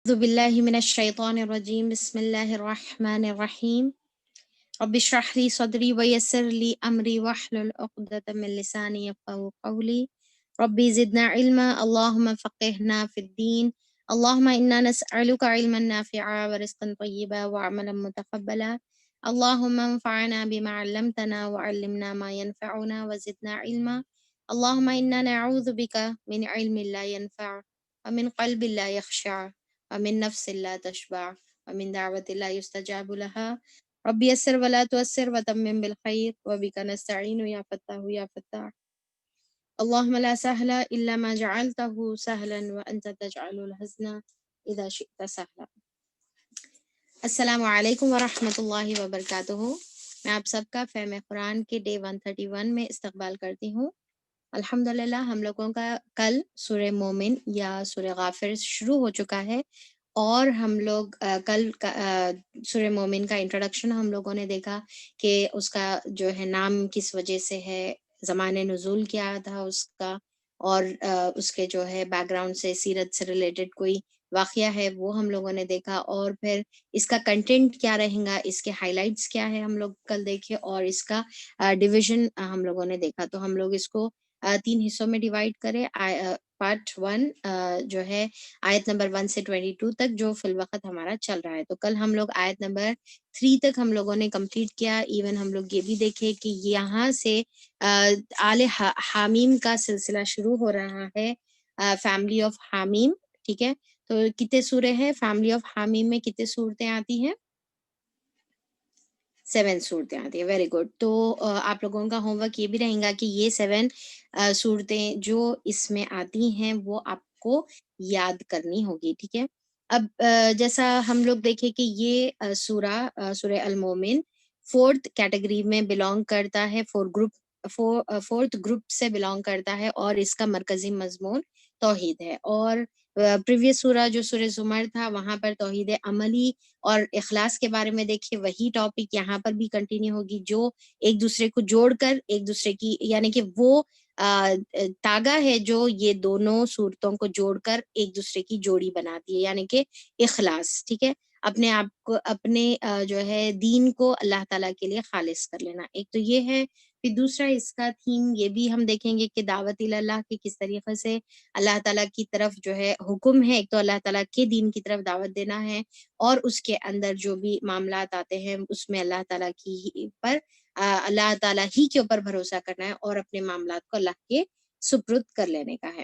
أعوذ بالله من الشيطان الرجيم بسم الله الرحمن الرحيم رب اشرح لي صدري ويسر لي أمري واحلل عقدة من لساني يفقهوا قولي ربي زدنا علما اللهم فقهنا في الدين اللهم إنا نسألك علما نافعا ورزقا طيبا وعملا متقبلا اللهم انفعنا بما علمتنا وعلمنا ما ينفعنا وزدنا علما اللهم إنا نعوذ بك من علم لا ينفع ومن قلب لا يخشع ومن نفس لا تشبع ومن دعوة لا يستجاب لها رب يسر ولا تؤسر وتمم بالخير وبك نستعين يا فتاح يا فتاح اللهم لا سهل إلا ما جعلته سهلا وأنت تجعل الحزن إذا شئت سهلا السلام علیکم ورحمۃ اللہ وبرکاتہ۔ میں آپ سب کا فہم قرآن کے ڈے 131 میں استقبال کرتی ہوں۔ الحمدللہ ہم لوگوں کا کل سورہ مومن یا سورہ غافر شروع ہو چکا ہے، اور ہم لوگ کل سورہ مومن کا انٹروڈکشن ہم لوگوں نے دیکھا کہ اس کا جو ہے نام کس وجہ سے ہے، زمان نزول کیا تھا اس کا، اور اس کے جو ہے بیک گراؤنڈ سے سیرت سے ریلیٹڈ کوئی واقعہ ہے وہ ہم لوگوں نے دیکھا، اور پھر اس کا کنٹینٹ کیا رہیں گا، اس کے ہائی لائٹس کیا ہے ہم لوگ کل دیکھے، اور اس کا ڈویژن ہم لوگوں نے دیکھا۔ تو ہم لوگ اس کو 3 حصوں میں ڈیوائڈ کرے۔ پارٹ 1 جو ہے آیت نمبر 1 سے 22 تک، جو فی الوقت ہمارا چل رہا ہے۔ تو کل ہم لوگ آیت نمبر 3 تک ہم لوگوں نے کمپلیٹ کیا۔ ایون ہم لوگ یہ بھی دیکھے کہ یہاں سے آل حامیم کا سلسلہ شروع ہو رہا ہے، فیملی آف حامیم، ٹھیک ہے۔ تو کتنے سورے ہیں فیملی آف حامیم میں؟ کتنے صورتیں آتی ہیں؟ 7 صورتیں آتی ہیں، ویری گڈ۔ تو آپ لوگوں کا ہوم ورک یہ بھی رہیں گا کہ یہ 7 صورتیں جو اس میں آتی ہیں وہ آپ کو یاد کرنی ہوگی، ٹھیک ہے۔ اب جیسا ہم لوگ دیکھیں کہ یہ سورہ المومن 4th کیٹیگری میں بلانگ کرتا ہے، 4th گروپ سے بلانگ کرتا ہے، اور اس کا مرکزی مضمون توحید ہے۔ اور پریویس سورہ جو سورہ زمر تھا وہاں پر توحید عملی اور اخلاص کے بارے میں دیکھے، وہی ٹاپک یہاں پر بھی کنٹینیو ہوگی، جو ایک دوسرے کو جوڑ کر ایک دوسرے کی، یعنی کہ وہ تاگا ہے جو یہ دونوں صورتوں کو جوڑ کر ایک دوسرے کی جوڑی بناتی ہے، یعنی کہ اخلاص، ٹھیک ہے۔ اپنے آپ کو، اپنے جو ہے دین کو اللہ تعالیٰ کے لیے خالص کر لینا، ایک تو یہ ہے۔ پھر دوسرا اس کا تھیم یہ بھی ہم دیکھیں گے کہ دعوت اللہ کی کس طریقے سے اللہ تعالیٰ کی طرف جو ہے حکم ہے، ایک تو اللہ تعالیٰ کے دین کی طرف دعوت دینا ہے، اور اس کے اندر جو بھی معاملات آتے ہیں اس میں اللہ تعالیٰ کی پر اللہ تعالیٰ ہی کے اوپر بھروسہ کرنا ہے، اور اپنے معاملات کو اللہ کے سپرد کر لینے کا ہے۔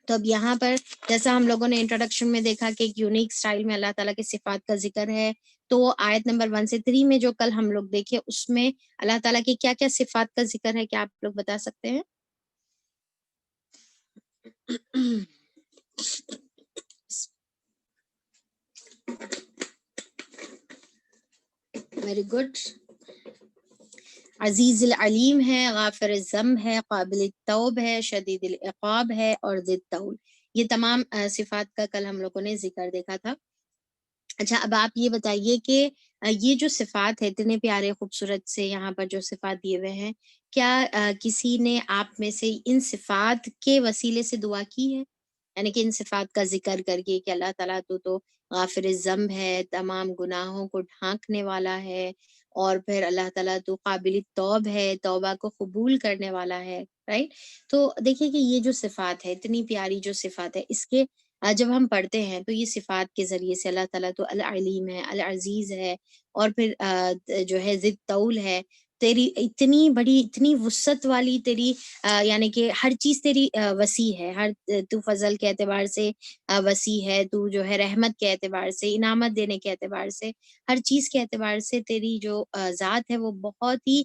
تو اب یہاں پر جیسا ہم لوگوں نے انٹروڈکشن میں دیکھا کہ ایک یونیک سٹائل میں اللہ تعالیٰ کی صفات کا ذکر ہے، تو آیت نمبر 1 سے 3 میں جو کل ہم لوگ دیکھے اس میں اللہ تعالیٰ کی کیا کیا صفات کا ذکر ہے، کیا آپ لوگ بتا سکتے ہیں؟ Very good. عزیز العلیم ہے، غافر الذنب ہے، قابل التوب ہے، شدید العقاب ہے، اور ذی الطول۔ یہ تمام صفات کا کل ہم لوگوں نے ذکر دیکھا تھا۔ اچھا، اب آپ یہ بتائیے کہ یہ جو صفات ہے، اتنے پیارے خوبصورت سے یہاں پر جو صفات دیے ہوئے ہیں، کیا کسی نے آپ میں سے ان صفات کے وسیلے سے دعا کی ہے؟ یعنی کہ ان صفات کا ذکر کر کے کہ اللہ تعالیٰ تو غافر الذنب ہے، تمام گناہوں کو ڈھانکنے والا ہے، اور پھر اللہ تعالیٰ تو قابل توب ہے، توبہ کو قبول کرنے والا ہے، رائٹ۔ تو دیکھیے کہ یہ جو صفات ہے، اتنی پیاری جو صفات ہے، اس کے جب ہم پڑھتے ہیں تو یہ صفات کے ذریعے سے اللہ تعالیٰ تو العلیم ہے، العزیز ہے، اور پھر جو ہے ذی الطول ہے۔ تیری اتنی بڑی، اتنی وسعت والی تیری یعنی کہ ہر چیز تیری وسیع ہے، ہر تو فضل کے اعتبار سے وسیع ہے، تو جو ہے رحمت کے اعتبار سے، انعامت دینے کے اعتبار سے، ہر چیز کے اعتبار سے تیری جو ذات ہے وہ بہت ہی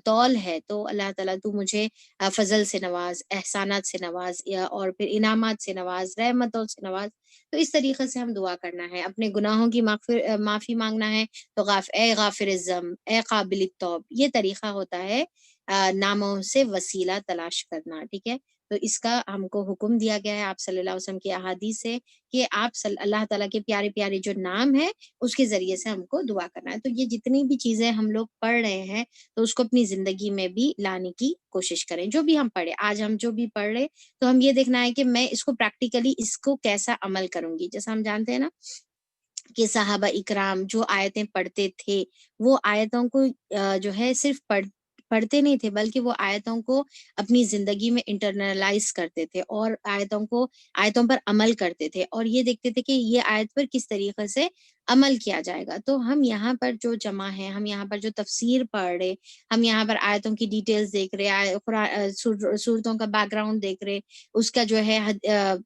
طول ہے۔ تو اللہ تعالیٰ تو مجھے فضل سے نواز، احسانات سے نواز، اور پھر انعامات سے نواز، رحمتوں سے نواز۔ تو اس طریقے سے ہم دعا کرنا ہے، اپنے گناہوں کی معافی مانگنا ہے۔ تو اے غافر الذنب، اے قابل التوب، یہ طریقہ ہوتا ہے ناموں سے وسیلہ تلاش کرنا، ٹھیک ہے۔ تو اس کا ہم کو حکم دیا گیا ہے آپ صلی اللہ علیہ وسلم کی احادیث سے کہ آپ اللہ تعالیٰ کے پیارے پیارے جو نام ہے اس کے ذریعے سے ہم کو دعا کرنا ہے. تو یہ جتنی بھی چیزیں ہم لوگ پڑھ رہے ہیں تو اس کو اپنی زندگی میں بھی لانے کی کوشش کریں. جو بھی ہم پڑھے آج ہم جو بھی پڑھ رہے تو ہم یہ دیکھنا ہے کہ میں اس کو پریکٹیکلی اس کو کیسا عمل کروں گی. جیسا ہم جانتے ہیں نا کہ صحابہ اکرام جو آیتیں پڑھتے تھے وہ آیتوں کو جو ہے صرف پڑھتے نہیں تھے بلکہ وہ آیتوں کو اپنی زندگی میں انٹرنلائز کرتے تھے اور آیتوں پر عمل کرتے تھے اور یہ دیکھتے تھے کہ یہ آیت پر کس طریقے سے عمل کیا جائے گا. تو ہم یہاں پر جو جمع ہیں، ہم یہاں پر جو تفسیر پڑھ رہے، ہم یہاں پر آیتوں کی ڈیٹیلز دیکھ رہے، صورتوں کا بیک گراؤنڈ دیکھ رہے، اس کا جو ہے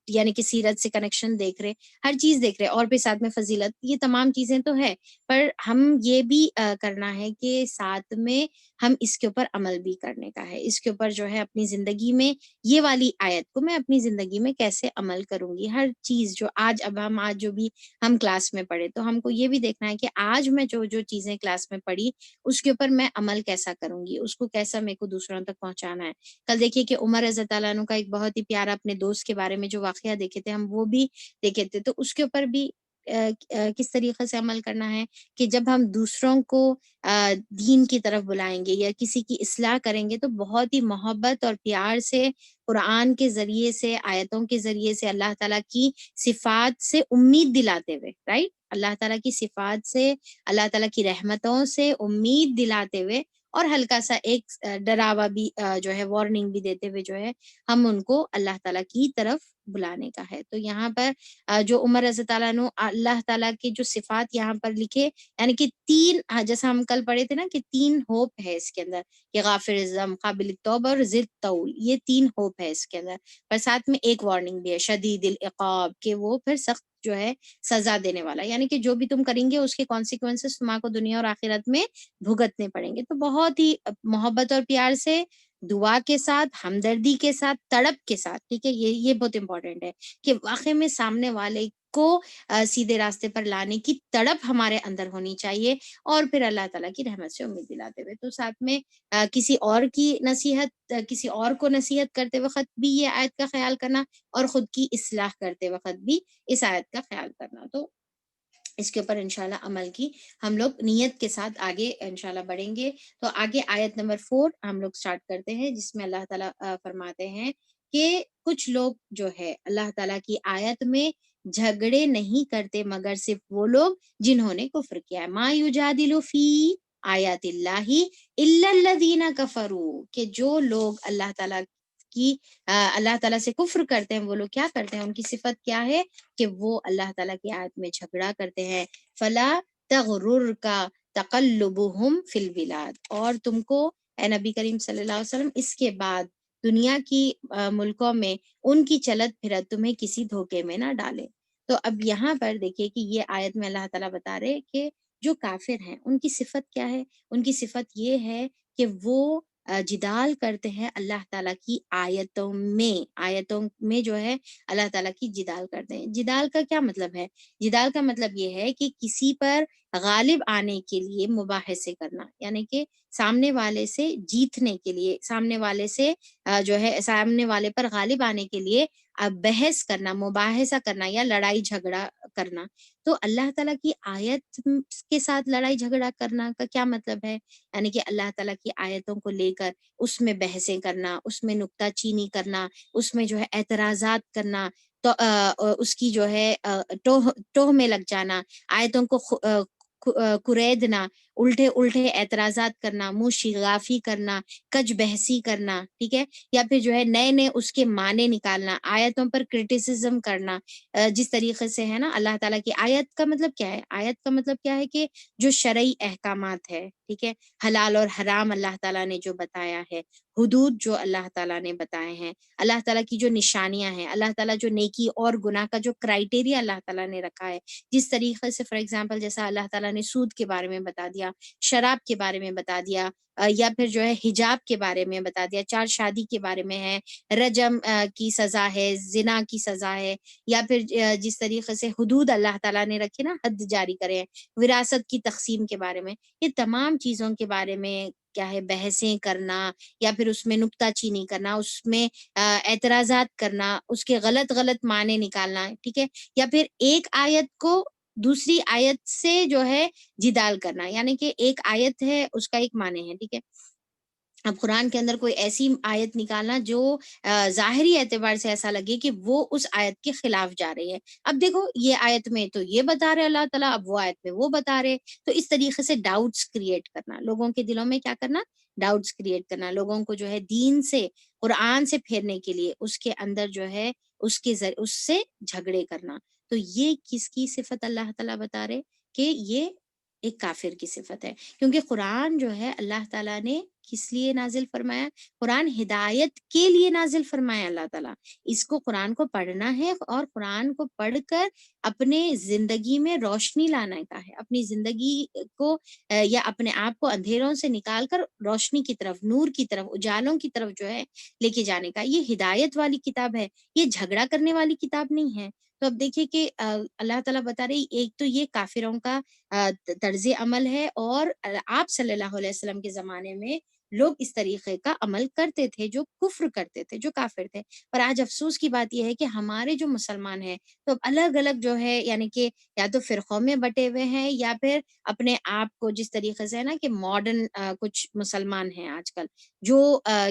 یعنی کہ سیرت سے کنیکشن دیکھ رہے، ہر چیز دیکھ رہے اور پھر ساتھ میں فضیلت، یہ تمام چیزیں تو ہے، پر ہم یہ بھی کرنا ہے کہ ساتھ میں ہم اس کے اوپر عمل بھی کرنے کا ہے. اس کے اوپر جو ہے اپنی زندگی میں یہ والی آیت کو میں اپنی زندگی میں کیسے عمل کروں گی. ہر چیز جو آج جو بھی ہم کلاس میں پڑھے تو ہم کو یہ بھی دیکھنا ہے کہ آج میں جو چیزیں کلاس میں پڑھی اس کے اوپر میں عمل کیسا کروں گی، اس کو کیسا میرے کو دوسروں تک پہنچانا ہے. کل دیکھیے کہ عمر رضی اللہ عنہ کا ایک بہت ہی پیارا اپنے دوست کے بارے میں جو واقعہ دیکھے تھے ہم وہ بھی دیکھے تھے. تو اس کے اوپر بھی کس طریقے سے عمل کرنا ہے کہ جب ہم دوسروں کو دین کی طرف بلائیں گے یا کسی کی اصلاح کریں گے تو بہت ہی محبت اور پیار سے قرآن کے ذریعے سے، آیتوں کے ذریعے سے، اللہ تعالیٰ کی صفات سے امید دلاتے ہوئے، رائٹ، اللہ تعالیٰ کی صفات سے، اللہ تعالیٰ کی رحمتوں سے امید دلاتے ہوئے اور ہلکا سا ایک ڈراوا بھی جو ہے وارننگ بھی دیتے ہوئے جو ہے ہم ان کو اللہ تعالیٰ کی طرف بلانے کا ہے. تو یہاں پر جو عمر رضی اللہ عنہ اللہ تعالیٰ کی جو صفات یہاں پر لکھے، یعنی کہ تین، جیسا ہم کل پڑھے تھے نا کہ تین ہوپ ہے اس کے اندر، کہ غافر الذنب، قابل التوب اور ذی الطول، یہ تین ہوپ ہے اس کے اندر. پر ساتھ میں ایک وارننگ بھی ہے، شدید العقاب، کہ وہ پھر سخت جو ہے سزا دینے والا، یعنی کہ جو بھی تم کریں گے اس کے کانسیکوینسز تمہارے کو دنیا اور آخرت میں بھگتنے پڑیں گے. تو بہت ہی محبت اور پیار سے، دعا کے ساتھ، ہمدردی کے ساتھ، تڑپ کے ساتھ، ٹھیک ہے، یہ بہت امپورٹنٹ ہے کہ واقعی میں سامنے والے کو سیدھے راستے پر لانے کی تڑپ ہمارے اندر ہونی چاہیے اور پھر اللہ تعالیٰ کی رحمت سے امید دلاتے ہوئے. تو ساتھ میں کسی اور کی نصیحت، کسی اور کو نصیحت کرتے وقت بھی یہ آیت کا خیال کرنا اور خود کی اصلاح کرتے وقت بھی اس آیت کا خیال کرنا. تو اس کے اوپر انشاءاللہ عمل کی ہم لوگ نیت کے ساتھ آگے انشاءاللہ بڑھیں گے. تو آگے آیت نمبر 4 ہم لوگ سٹارٹ کرتے ہیں، جس میں اللہ تعالیٰ فرماتے ہیں کہ کچھ لوگ جو ہے اللہ تعالیٰ کی آیت میں جھگڑے نہیں کرتے مگر صرف وہ لوگ جنہوں نے کفر کیا ہے. ما یجادل فی آیات اللہ الا الذین کفروا، کہ جو لوگ اللہ تعالیٰ کی اللہ تعالیٰ سے کفر کرتے ہیں وہ لوگ کیا کرتے ہیں، ان کی صفت کیا ہے کہ وہ اللہ تعالیٰ کی آیت میں جھگڑا کرتے ہیں. فلا تغررک تقلبہم فی البلاد، اور تم کو اے نبی کریم صلی اللہ علیہ وسلم اس کے بعد دنیا کی ملکوں میں ان کی چلت پھرت تمہیں کسی دھوکے میں نہ ڈالے. تو اب یہاں پر دیکھیے کہ یہ آیت میں اللہ تعالیٰ بتا رہے کہ جو کافر ہیں ان کی صفت کیا ہے. ان کی صفت یہ ہے کہ وہ جدال کرتے ہیں اللہ تعالیٰ کی آیتوں میں جو ہے اللہ تعالیٰ کی جدال کرتے ہیں. جدال کا کیا مطلب ہے؟ جدال کا مطلب یہ ہے کہ کسی پر غالب آنے کے لیے مباحثے کرنا، یعنی کہ سامنے والے سے جیتنے کے لیے، سامنے والے سے جو ہے سامنے والے پر غالب آنے کے لیے بحث کرنا، مباحثہ کرنا یا لڑائی جھگڑا کرنا. تو اللہ تعالیٰ کی آیت کے ساتھ لڑائی جھگڑا کرنا کا کیا مطلب ہے؟ یعنی کہ اللہ تعالیٰ کی آیتوں کو لے کر اس میں بحثیں کرنا، اس میں نکتہ چینی کرنا، اس میں جو ہے اعتراضات کرنا، تو اس کی جو ہے ٹوہ میں لگ جانا، آیتوں کو کریدنا، الٹے اعتراضات کرنا، منہ شگافی کرنا، کج بحثی کرنا، ٹھیک ہے، یا پھر جو ہے نئے اس کے معنی نکالنا، آیتوں پر کرٹیسزم کرنا. جس طریقے سے ہے نا اللہ تعالیٰ کی آیت کا مطلب کیا ہے؟ آیت کا مطلب کیا ہے کہ جو شرعی احکامات ہے، ٹھیک ہے، حلال اور حرام اللہ تعالیٰ نے جو بتایا ہے، حدود جو اللہ تعالیٰ نے بتائے ہیں، اللہ تعالیٰ کی جو نشانیاں ہیں، اللہ تعالیٰ جو نیکی اور گناہ کا جو کرائٹیریا اللہ تعالیٰ نے رکھا ہے. جس طریقے سے فار ایگزامپل جیسا اللہ تعالیٰ نے سود کے بارے میں بتا دیا، دیا، شراب کے بارے میں بتا دیا، یا پھر جو ہے حجاب کے بارے میں بتا دیا، 4 شادی کے بارے میں ہے، رجم کی سزا ہے، زنا کی سزا ہے، یا پھر جس طریقے سے حدود اللہ تعالیٰ نے رکھے نا، حد جاری کرے ہیں، وراثت کی تقسیم کے بارے میں، یہ تمام چیزوں کے بارے میں کیا ہے بحثیں کرنا، یا پھر اس میں نکتہ چینی کرنا، اس میں اعتراضات کرنا، اس کے غلط غلط معنی نکالنا، ٹھیک ہے، یا پھر ایک آیت کو دوسری آیت سے جو ہے جدال کرنا، یعنی کہ ایک آیت ہے اس کا ایک معنی ہے، ٹھیک ہے، اب قرآن کے اندر کوئی ایسی آیت نکالنا جو ظاہری اعتبار سے ایسا لگے کہ وہ اس آیت کے خلاف جا رہی ہے، اب دیکھو یہ آیت میں تو یہ بتا رہے اللہ تعالیٰ، اب وہ آیت میں وہ بتا رہے، تو اس طریقے سے ڈاؤٹس کریٹ کرنا، لوگوں کے دلوں میں کیا کرنا، ڈاؤٹس کریٹ کرنا، لوگوں کو جو ہے دین سے، قرآن سے پھیرنے کے لیے اس کے اندر جو ہے اس سے جھگڑے کرنا، تو یہ کس کی صفت اللہ تعالیٰ بتا رہے کہ یہ ایک کافر کی صفت ہے، کیونکہ قرآن جو ہے اللہ تعالیٰ نے کس لیے نازل فرمایا، قرآن ہدایت کے لیے نازل فرمایا اللہ تعالیٰ، اس کو قرآن کو پڑھنا ہے، اور قرآن کو پڑھ کر اپنے زندگی میں روشنی لانا کا ہے، اپنی زندگی کو یا اپنے آپ کو اندھیروں سے نکال کر روشنی کی طرف، نور کی طرف، اجالوں کی طرف جو ہے لے کے جانے کا، یہ ہدایت والی کتاب ہے، یہ جھگڑا کرنے والی کتاب نہیں ہے۔ تو اب دیکھیے کہ اللہ تعالیٰ بتا رہی، ایک تو یہ کافروں کا طرز عمل ہے، اور آپ صلی اللہ علیہ وسلم کے زمانے میں لوگ اس طریقے کا عمل کرتے تھے، جو کفر کرتے تھے، جو کافر تھے، پر آج افسوس کی بات یہ ہے کہ ہمارے جو مسلمان ہیں تو اب الگ الگ جو ہے، یعنی کہ یا تو فرقوں میں بٹے ہوئے ہیں، یا پھر اپنے آپ کو جس طریقے سے ہے نا کہ ماڈرن کچھ مسلمان ہیں آج کل جو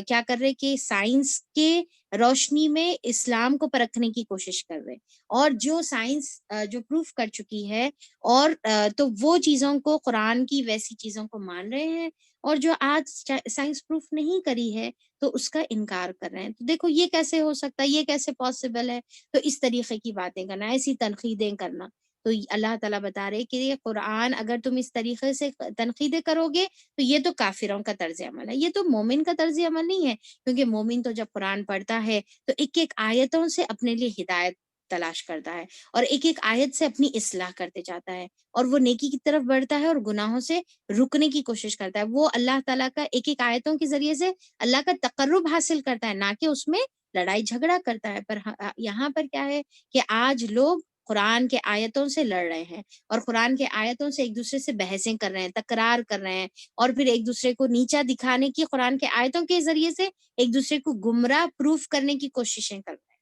کیا کر رہے کہ سائنس کے روشنی میں اسلام کو پرکھنے کی کوشش کر رہے، اور جو سائنس جو پروف کر چکی ہے، اور تو وہ چیزوں کو، قرآن کی ویسی چیزوں کو مان رہے ہیں، اور جو آج سائنس پروف نہیں کری ہے تو اس کا انکار کر رہے ہیں، تو دیکھو یہ کیسے ہو سکتا ہے، یہ کیسے پاسبل ہے، تو اس طریقے کی باتیں کرنا، ایسی تنقیدیں کرنا، تو اللہ تعالیٰ بتا رہے کہ یہ قرآن اگر تم اس طریقے سے تنقیدیں کرو گے تو یہ تو کافروں کا طرز عمل ہے، یہ تو مومن کا طرز عمل نہیں ہے، کیونکہ مومن تو جب قرآن پڑھتا ہے تو ایک ایک آیتوں سے اپنے لیے ہدایت تلاش کرتا ہے، اور ایک ایک آیت سے اپنی اصلاح کرتے جاتا ہے، اور وہ نیکی کی طرف بڑھتا ہے، اور گناہوں سے رکنے کی کوشش کرتا ہے، وہ اللہ تعالیٰ کا ایک ایک آیتوں کے ذریعے سے اللہ کا تقرب حاصل کرتا ہے، نہ کہ اس میں لڑائی جھگڑا کرتا ہے، پر یہاں پر کیا ہے کہ آج لوگ قرآن کے آیتوں سے لڑ رہے ہیں، اور قرآن کے آیتوں سے ایک دوسرے سے بحثیں کر رہے ہیں، تکرار کر رہے ہیں، اور پھر ایک دوسرے کو نیچا دکھانے کی قرآن کے آیتوں کے ذریعے سے ایک دوسرے کو گمراہ پروف کرنے کی کوششیں کر رہے ہیں۔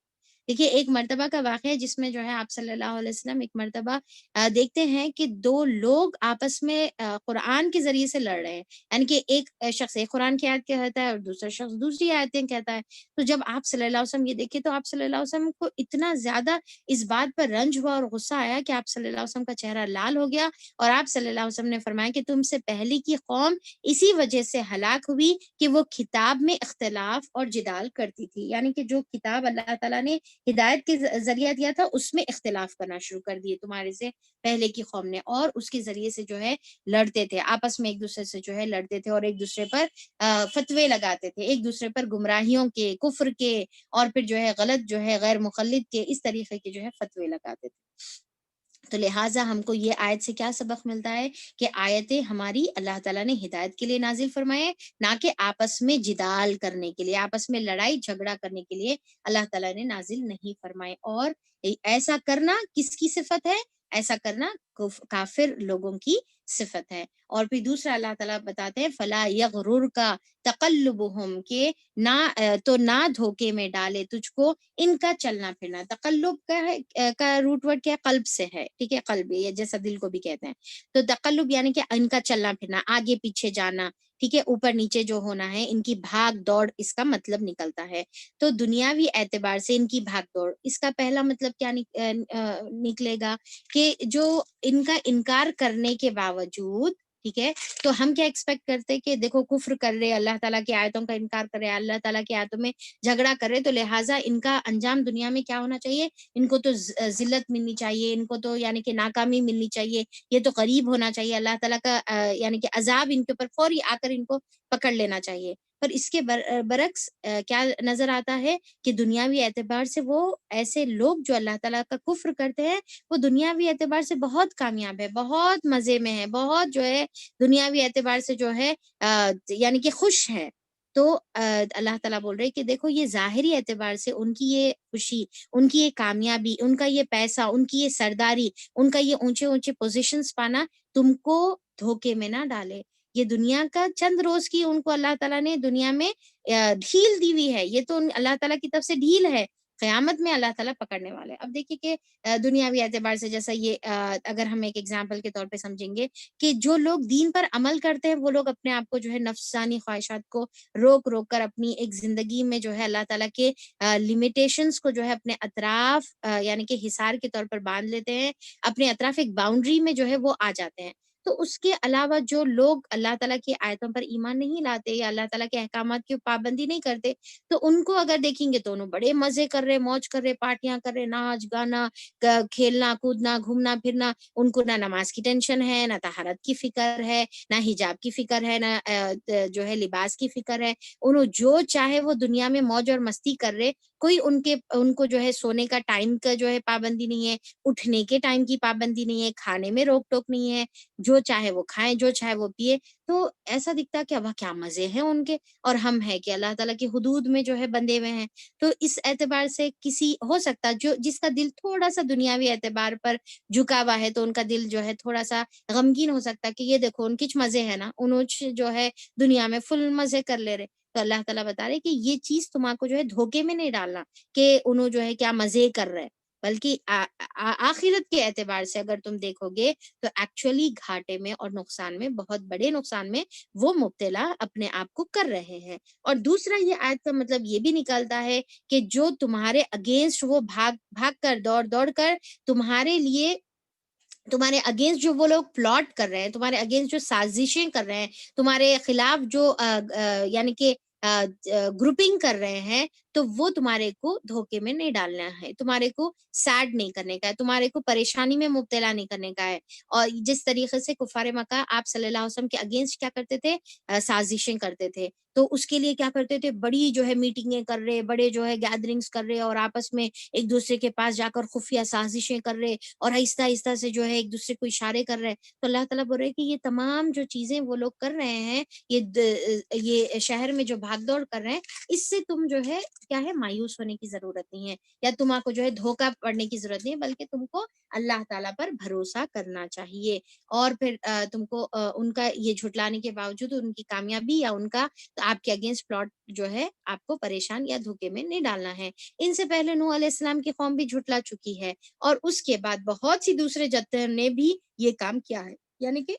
دیکھیے ایک مرتبہ کا واقعہ ہے جس میں جو ہے آپ صلی اللہ علیہ وسلم ایک مرتبہ دیکھتے ہیں کہ دو لوگ آپس میں قرآن کے ذریعے سے لڑ رہے ہیں، یعنی کہ ایک شخص ایک قرآن کی آیت کہتا ہے اور دوسرا شخص دوسری آیتیں کہتا ہے، تو جب آپ صلی اللہ علیہ وسلم یہ دیکھے تو آپ صلی اللہ علیہ وسلم کو اتنا زیادہ اس بات پر رنج ہوا اور غصہ آیا کہ آپ صلی اللہ علیہ وسلم کا چہرہ لال ہو گیا، اور آپ صلی اللہ علیہ وسلم نے فرمایا کہ تم سے پہلے کی قوم اسی وجہ سے ہلاک ہوئی کہ وہ کتاب میں اختلاف اور جدال کرتی تھی، یعنی کہ جو کتاب اللہ تعالیٰ نے ہدایت کے ذریعہ دیا تھا اس میں اختلاف کرنا شروع کر دیے تمہارے سے پہلے کی قوم نے، اور اس کے ذریعے سے جو ہے لڑتے تھے آپس میں، ایک دوسرے سے جو ہے لڑتے تھے، اور ایک دوسرے پر فتوے لگاتے تھے، ایک دوسرے پر گمراہیوں کے، کفر کے، اور پھر جو ہے غلط جو ہے غیر مقلد کے، اس طریقے کے جو ہے فتوے لگاتے تھے۔ تو لہٰذا ہم کو یہ آیت سے کیا سبق ملتا ہے کہ آیتیں ہماری اللہ تعالیٰ نے ہدایت کے لیے نازل فرمائے، نہ کہ آپس میں جدال کرنے کے لیے، آپس میں لڑائی جھگڑا کرنے کے لیے اللہ تعالیٰ نے نازل نہیں فرمائے، اور ایسا کرنا کس کی صفت ہے؟ ایسا کرنا کافر لوگوں کی صفت ہے۔ اور پھر دوسرا اللہ تعالیٰ بتاتے ہیں فلا یغرر کا تقلبہم، کہ نہ تو نہ دھوکے میں ڈالے تجھ کو ان کا چلنا پھرنا۔ تقلب کا ہے کا روٹ ورڈ کیا ہے؟ قلب سے ہے، ٹھیک ہے، قلب یہ جیسا دل کو بھی کہتے ہیں، تو تقلب یعنی کہ ان کا چلنا پھرنا، آگے پیچھے جانا، ٹھیک ہے، اوپر نیچے جو ہونا ہے، ان کی بھاگ دوڑ، اس کا مطلب نکلتا ہے۔ تو دنیاوی اعتبار سے ان کی بھاگ دوڑ، اس کا پہلا مطلب کیا نکلے گا کہ جو ان کا انکار کرنے کے باوجود، ٹھیک ہے، تو ہم کیا ایکسپیکٹ کرتے کہ دیکھو کفر کر رہے، اللہ تعالیٰ کی آیتوں کا انکار کر رہے، اللہ تعالیٰ کی آیتوں میں جھگڑا کر رہے، تو لہٰذا ان کا انجام دنیا میں کیا ہونا چاہیے؟ ان کو تو ذلت ملنی چاہیے، ان کو تو یعنی کہ ناکامی ملنی چاہیے، یہ تو قریب ہونا چاہیے، اللہ تعالیٰ کا یعنی کہ عذاب ان کے اوپر فوری آ کر ان کو پکڑ لینا چاہیے۔ پر اس کے برعکس کیا نظر آتا ہے کہ دنیاوی اعتبار سے وہ ایسے لوگ جو اللہ تعالیٰ کا کفر کرتے ہیں وہ دنیاوی اعتبار سے بہت کامیاب ہے، بہت مزے میں ہے، بہت جو ہے دنیاوی اعتبار سے جو ہے یعنی کہ خوش ہے۔ تو اللہ تعالیٰ بول رہے کہ دیکھو یہ ظاہری اعتبار سے ان کی یہ خوشی، ان کی یہ کامیابی، ان کا یہ پیسہ، ان کی یہ سرداری، ان کا یہ اونچے اونچے پوزیشنز پانا تم کو دھوکے میں نہ ڈالے۔ یہ دنیا کا چند روز کی ان کو اللہ تعالیٰ نے دنیا میں ڈھیل دی ہوئی ہے، یہ تو اللہ تعالیٰ کی طرف سے ڈھیل ہے، قیامت میں اللہ تعالیٰ پکڑنے والے۔ اب دیکھیے کہ دنیاوی اعتبار سے جیسا یہ اگر ہم ایک ایگزامپل کے طور پہ سمجھیں گے کہ جو لوگ دین پر عمل کرتے ہیں وہ لوگ اپنے آپ کو جو ہے نفسانی خواہشات کو روک روک کر اپنی ایک زندگی میں جو ہے اللہ تعالیٰ کے لمیٹیشنز کو جو ہے اپنے اطراف یعنی کہ حصار کے طور پر باندھ لیتے ہیں، اپنے اطراف ایک باؤنڈری میں جو ہے وہ آ جاتے ہیں۔ تو اس کے علاوہ جو لوگ اللہ تعالیٰ کی آیتوں پر ایمان نہیں لاتے یا اللہ تعالیٰ کے احکامات کی پابندی نہیں کرتے، تو ان کو اگر دیکھیں گے تو انہوں بڑے مزے کر رہے، موج کر رہے، پارٹیاں کر رہے، ناچ گانا، کھیلنا کودنا، گھومنا پھرنا، ان کو نہ نماز کی ٹینشن ہے، نہ طہارت کی فکر ہے، نہ حجاب کی فکر ہے، نہ جو ہے لباس کی فکر ہے۔ انہوں جو چاہے وہ دنیا میں موج اور مستی کر رہے، کوئی ان کو جو ہے سونے کا ٹائم کا جو ہے پابندی نہیں ہے، اٹھنے کے ٹائم کی پابندی نہیں ہے، کھانے میں روک ٹوک نہیں ہے، جو چاہے وہ کھائیں، جو چاہے وہ پیے۔ تو ایسا دکھتا کہ اب کیا مزے ہیں ان کے، اور ہم ہیں کہ اللہ تعالیٰ کی حدود میں جو ہے بندے ہوئے ہیں۔ تو اس اعتبار سے کسی ہو سکتا جس کا دل تھوڑا سا دنیاوی اعتبار پر جھکا ہوا ہے تو ان کا دل جو ہے تھوڑا سا غمگین ہو سکتا کہ یہ دیکھو ان کچھ مزے ہیں نا، انہوں جو ہے دنیا میں فل مزے کر لے رہے۔ تو اللہ تعالیٰ بتا رہے کہ یہ چیز تمہارے کو جو ہے دھوکے میں نہیں ڈالنا کہ انہوں جو ہے کیا مزے کر رہے، بلکہ آخرت کے اعتبار سے اگر تم دیکھو گے تو ایکچولی گھاٹے میں اور نقصان میں، بہت بڑے نقصان میں وہ مبتلا اپنے آپ کو کر رہے ہیں۔ اور دوسرا یہ آیت کا مطلب یہ بھی نکلتا ہے کہ جو تمہارے اگینسٹ وہ بھاگ کر دوڑ کر تمہارے لیے، تمہارے اگینسٹ جو وہ لوگ پلاٹ کر رہے ہیں، تمہارے اگینسٹ جو سازشیں کر رہے ہیں، تمہارے خلاف جو یعنی کہ گروپنگ کر رہے ہیں، تو وہ تمہارے کو دھوکے میں نہیں ڈالنا ہے، تمہارے کو سیڈ نہیں کرنے کا ہے، تمہارے کو پریشانی میں مبتلا نہیں کرنے کا ہے۔ اور جس طریقے سے کفار مکہ آپ صلی اللہ علیہ وسلم کے اگینسٹ کیا کرتے تھے، سازشیں کرتے تھے، تو اس کے لیے کیا کرتے تھے، بڑی جو ہے میٹنگیں کر رہے، بڑے جو ہے گیدرنگز کر رہے، اور آپس میں ایک دوسرے کے پاس جا کر خفیہ سازشیں کر رہے، اور آہستہ آہستہ سے جو ہے ایک دوسرے کو اشارے کر رہے ہیں۔ تو اللہ تعالیٰ بول رہے کہ یہ تمام جو چیزیں وہ لوگ کر رہے ہیں، یہ شہر میں جو بھاگ دوڑ کر رہے ہیں، اس سے تم جو ہے کیا ہے، مایوس ہونے کی ضرورت نہیں ہے، یا تمہارے کو جو ہے دھوکہ پڑنے کی ضرورت نہیں ہے، بلکہ تم کو اللہ تعالیٰ پر بھروسہ کرنا چاہیے۔ اور پھر تم کو ان کا یہ جھٹلانے کے باوجود ان کی کامیابی یا ان کا آپ کے اگینسٹ پلاٹ جو ہے آپ کو پریشان یا دھوکے میں نہیں ڈالنا ہے۔ ان سے پہلے نوح علیہ السلام کی قوم بھی جھٹلا چکی ہے، اور اس کے بعد بہت سی دوسرے جتوں نے بھی یہ کام کیا ہے، یعنی کہ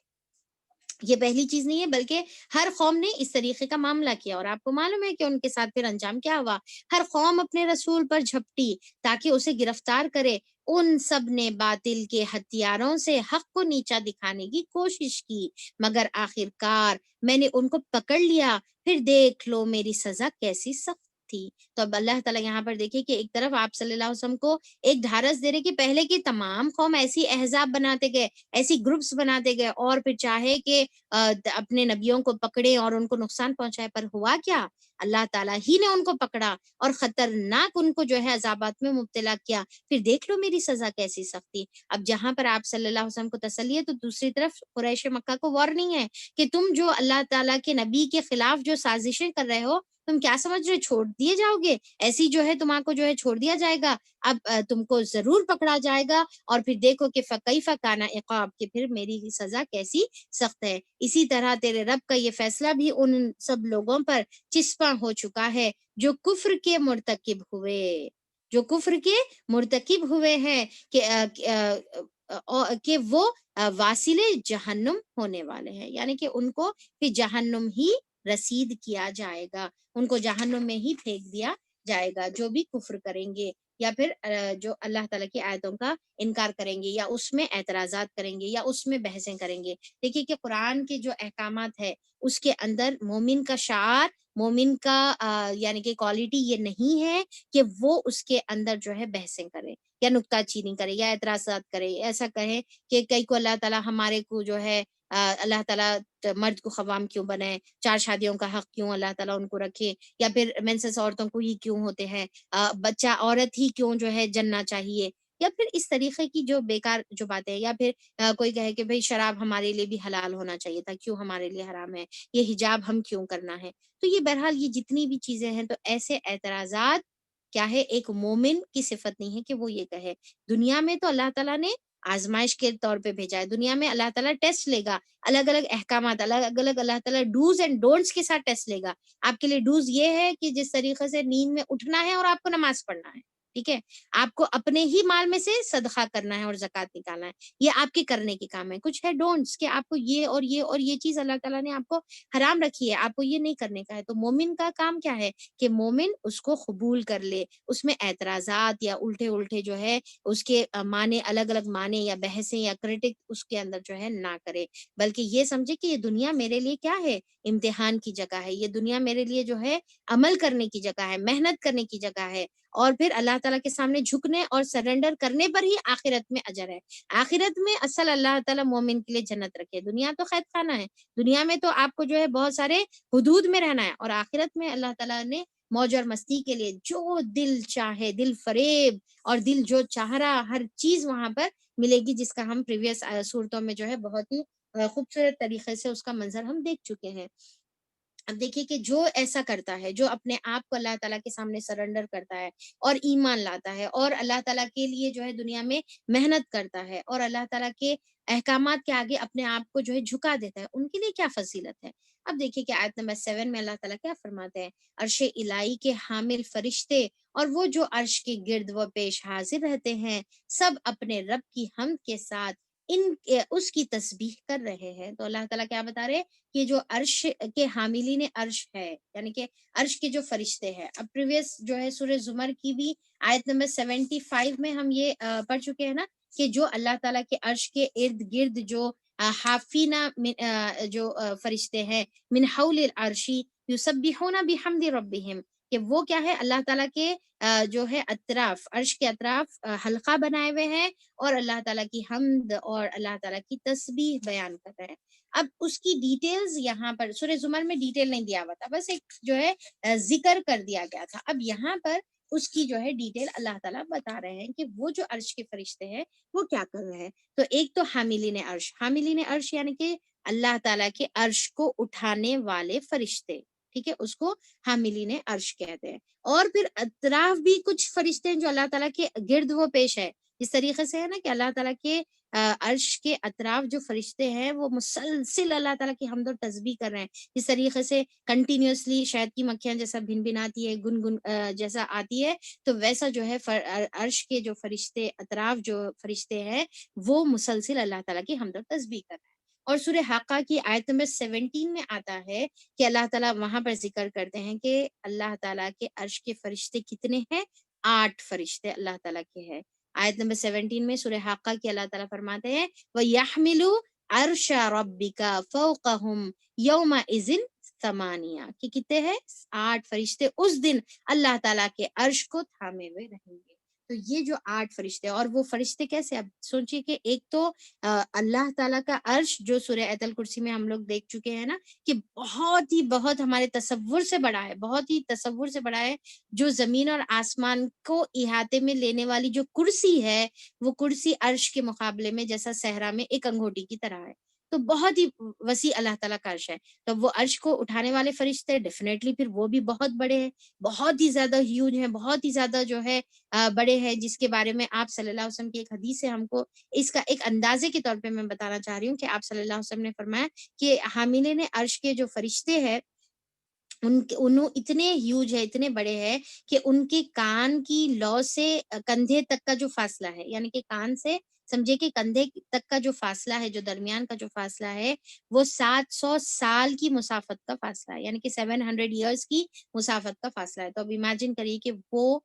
یہ پہلی چیز نہیں ہے، بلکہ ہر قوم نے اس طریقے کا معاملہ کیا، اور آپ کو معلوم ہے کہ ان کے ساتھ پھر انجام کیا ہوا۔ ہر قوم اپنے رسول پر جھپٹی تاکہ اسے گرفتار کرے، ان سب نے باطل کے ہتھیاروں سے حق کو نیچا دکھانے کی کوشش کی، مگر آخر کار میں نے ان کو پکڑ لیا، پھر دیکھ لو میری سزا کیسی سخت تھی۔ تو اب اللہ تعالیٰ یہاں پر دیکھیں کہ ایک طرف آپ صلی اللہ علیہ وسلم کو ایک ڈھارس دے رہے کہ پہلے کی تمام قوم ایسی احزاب بناتے گئے، ایسی گروپس بناتے گئے، اور پھر چاہے کہ اپنے نبیوں کو پکڑے اور ان کو نقصان پہنچائے، پر ہوا کیا، اللہ تعالیٰ ہی نے ان کو پکڑا اور خطرناک ان کو جو ہے عذابات میں مبتلا کیا، پھر دیکھ لو میری سزا کیسی سختی۔ اب جہاں پر آپ صلی اللہ علیہ وسلم کو تسلی ہے، تو دوسری طرف قریش مکہ کو وارننگ ہے کہ تم جو اللہ تعالیٰ کے نبی کے خلاف جو سازشیں کر رہے ہو، تم کیا سمجھ رہے چھوڑ دیے جاؤ گے؟ ایسی جو ہے تمہارے کو جو ہے چھوڑ دیا جائے گا؟ اب تم کو ضرور پکڑا جائے گا، اور پھر دیکھو کہ فکیف کان عقاب، کہ پھر میری سزا کیسی سخت ہے۔ اسی طرح تیرے رب کا یہ فیصلہ بھی ان سب لوگوں پر چسپاں ہو چکا ہے جو کفر کے مرتکب ہوئے، جو کفر کے مرتکب ہوئے ہیں، کہ وہ واصل جہنم ہونے والے ہیں، یعنی کہ ان کو پھر جہنم ہی رسید کیا جائے گا، ان کو جہنم میں ہی پھینک دیا جائے گا، جو بھی کفر کریں گے یا پھر جو اللہ تعالیٰ کی آیتوں کا انکار کریں گے، یا اس میں اعتراضات کریں گے، یا اس میں بحثیں کریں گے۔ دیکھیے کہ قرآن کے جو احکامات ہے اس کے اندر مومن کا شعار، مومن کا یعنی کہ کوالٹی یہ نہیں ہے کہ وہ اس کے اندر جو ہے بحثیں کرے، یا نکتہ چینی کرے، یا اعتراضات کرے، ایسا کہے کہ کئی کو اللہ تعالیٰ ہمارے کو جو ہے اللہ تعالیٰ مرد کو خوام کیوں بنائے، 4 شادیوں کا حق کیوں اللہ تعالیٰ ان کو رکھے، یا پھر مینسس عورتوں کو ہی کیوں ہوتے ہیں، بچہ عورت ہی کیوں جو ہے جننا چاہیے، یا پھر اس طریقے کی جو بیکار جو باتیں، یا پھر کوئی کہے کہ بھئی شراب ہمارے لیے بھی حلال ہونا چاہیے تھا، کیوں ہمارے لیے حرام ہے، یہ حجاب ہم کیوں کرنا ہے۔ تو یہ بہرحال یہ جتنی بھی چیزیں ہیں، تو ایسے اعتراضات کیا ہے، ایک مومن کی صفت نہیں ہے کہ وہ یہ کہے۔ دنیا میں تو اللہ تعالیٰ نے آزمائش کے طور پہ بھیجا ہے، دنیا میں اللہ تعالیٰ ٹیسٹ لے گا، الگ الگ احکامات، الگ الگ اللہ تعالیٰ ڈوز اینڈ ڈونٹس کے ساتھ ٹیسٹ لے گا۔ آپ کے لیے ڈوز یہ ہے کہ جس طریقے سے نیند میں اٹھنا ہے اور آپ کو نماز پڑھنا ہے، ٹھیک ہے، آپ کو اپنے ہی مال میں سے صدقہ کرنا ہے اور زکوٰۃ نکالنا ہے، یہ آپ کے کرنے کے کام ہے۔ کچھ ہے ڈونٹس کہ آپ کو یہ اور یہ اور یہ چیز اللہ تعالیٰ نے آپ کو حرام رکھی ہے، آپ کو یہ نہیں کرنے کا ہے۔ تو مومن کا کام کیا ہے کہ مومن اس کو قبول کر لے، اس میں اعتراضات یا الٹے الٹے جو ہے اس کے معنی، الگ الگ معنی یا بحثیں یا کرٹک اس کے اندر جو ہے نہ کرے، بلکہ یہ سمجھے کہ یہ دنیا میرے لیے کیا ہے، امتحان کی جگہ ہے، یہ دنیا میرے لیے جو ہے عمل کرنے کی جگہ ہے، محنت کرنے کی جگہ ہے، اور پھر اللہ تعالیٰ کے سامنے جھکنے اور سرنڈر کرنے پر ہی آخرت میں اجر ہے۔ آخرت میں اصل اللہ تعالیٰ مومن کے لیے جنت رکھے، دنیا تو قید خانہ ہے، دنیا میں تو آپ کو جو ہے بہت سارے حدود میں رہنا ہے، اور آخرت میں اللہ تعالیٰ نے موج اور مستی کے لیے جو دل چاہے، دل فریب اور دل جو چاہ رہا، ہر چیز وہاں پر ملے گی، جس کا ہم پریویس صورتوں میں جو ہے بہت ہی خوبصورت طریقے سے اس کا منظر ہم دیکھ چکے ہیں۔ اب دیکھیے کہ جو ایسا کرتا ہے، جو اپنے آپ کو اللہ تعالیٰ کے سامنے سرنڈر کرتا ہے اور ایمان لاتا ہے اور اللہ تعالیٰ کے لیے جو ہے دنیا میں محنت کرتا ہے اور اللہ تعالیٰ کے احکامات کے آگے اپنے آپ کو جو ہے جھکا دیتا ہے، ان کے لیے کیا فضیلت ہے۔ اب دیکھیے کہ آیت نمبر 7 میں اللہ تعالیٰ کیا فرماتے ہیں، عرش الہی کے حامل فرشتے اور وہ جو عرش کے گرد و پیش حاضر رہتے ہیں، سب اپنے رب کی حمد کے ساتھ اس کی تسبیح کر رہے ہیں۔ تو اللہ تعالیٰ کیا بتا رہے ہیں کہ جو عرش کے حاملین عرش ہے، یعنی کہ عرش کے جو فرشتے ہیں، اب پریویس جو ہے سورہ زمر کی بھی آیت نمبر 75 میں ہم یہ پڑھ چکے ہیں نا، کہ جو اللہ تعالیٰ کے عرش کے ارد گرد جو حافینہ جو فرشتے ہیں، من حول العرشی یسبحون بحمد ربہم، کہ وہ کیا ہے، اللہ تعالیٰ کے جو ہے اطراف، عرش کے اطراف حلقہ بنائے ہوئے ہیں اور اللہ تعالیٰ کی حمد اور اللہ تعالیٰ کی تسبیح بیان کر رہے ہیں۔ اب اس کی ڈیٹیلز یہاں پر سورہ زمر میں ڈیٹیل نہیں دیا ہوا تھا، بس ایک جو ہے ذکر کر دیا گیا تھا۔ اب یہاں پر اس کی جو ہے ڈیٹیل اللہ تعالیٰ بتا رہے ہیں کہ وہ جو عرش کے فرشتے ہیں وہ کیا کر رہے ہیں۔ تو ایک تو حاملین عرش، حاملین عرش یعنی کہ اللہ تعالیٰ کے عرش کو اٹھانے والے فرشتے، ٹھیک ہے، اس کو حاملین عرش کہتے ہیں۔ اور پھر اطراف بھی کچھ فرشتے ہیں جو اللہ تعالیٰ کے گرد و پیش ہے، اس طریقے سے ہے نا کہ اللہ تعالیٰ کے عرش کے اطراف جو فرشتے ہیں وہ مسلسل اللہ تعالیٰ کی حمد و تسبیح کر رہے ہیں، اس طریقے سے کنٹینیوسلی شہد کی مکھیاں جیسا بھن بھن آتی ہے، گن جیسا آتی ہے، تو ویسا جو ہے عرش کے جو فرشتے اطراف جو فرشتے ہیں وہ مسلسل اللہ تعالیٰ کی حمد و تسبیح کر رہے ہیں۔ اور سورہ حاقہ کی آیت نمبر 17 میں آتا ہے کہ اللہ تعالیٰ وہاں پر ذکر کرتے ہیں کہ اللہ تعالیٰ کے عرش کے فرشتے کتنے ہیں، 8 فرشتے اللہ تعالیٰ کے ہیں۔ آیت نمبر 17 میں سورہ حاقہ کی اللہ تعالیٰ فرماتے ہیں وَيَحْمِلُ عَرْشَ رَبِّكَ فَوْقَهُمْ يَوْمَئِذٍ ثَمَانِيَةٌ، کہ کتنے ہیں، 8 فرشتے اس دن اللہ تعالیٰ کے عرش کو تھامے ہوئے رہیں گے۔ تو یہ جو 8 فرشتے، اور وہ فرشتے کیسے، اب سوچئے کہ ایک تو اللہ تعالیٰ کا عرش جو سورہ آیت الکرسی میں ہم لوگ دیکھ چکے ہیں نا کہ بہت ہی بہت ہمارے تصور سے بڑا ہے، بہت ہی تصور سے بڑا ہے، جو زمین اور آسمان کو احاطے میں لینے والی جو کرسی ہے، وہ کرسی عرش کے مقابلے میں جیسا صحرا میں ایک انگوٹی کی طرح ہے، تو بہت ہی وسیع اللہ تعالیٰ کا عرش ہے۔ تو وہ عرش کو اٹھانے والے فرشتے ڈیفینیٹلی پھر وہ بھی بہت بڑے ہیں، بہت ہی زیادہ ہیوج ہیں، بہت ہی زیادہ جو ہے بڑے ہیں، جس کے بارے میں آپ صلی اللہ علیہ وسلم کی ایک حدیث سے ہم کو اس کا ایک اندازے کے طور پہ میں بتانا چاہ رہی ہوں کہ آپ صلی اللہ علیہ وسلم نے فرمایا کہ حاملین عرش کے جو فرشتے ہیں انہوں اتنے ہیوج ہے، اتنے بڑے ہیں کہ ان کے کان کی لو سے کندھے تک کا جو فاصلہ ہے، یعنی کہ کان سے سمجھے کہ کندھے تک کا جو فاصلہ ہے، جو درمیان کا جو فاصلہ ہے، وہ 700 سال کی مسافت کا فاصلہ ہے، یعنی کہ 700 ایئرس کی مسافت کا فاصلہ ہے۔ تو اب امیجن کریے کہ وہ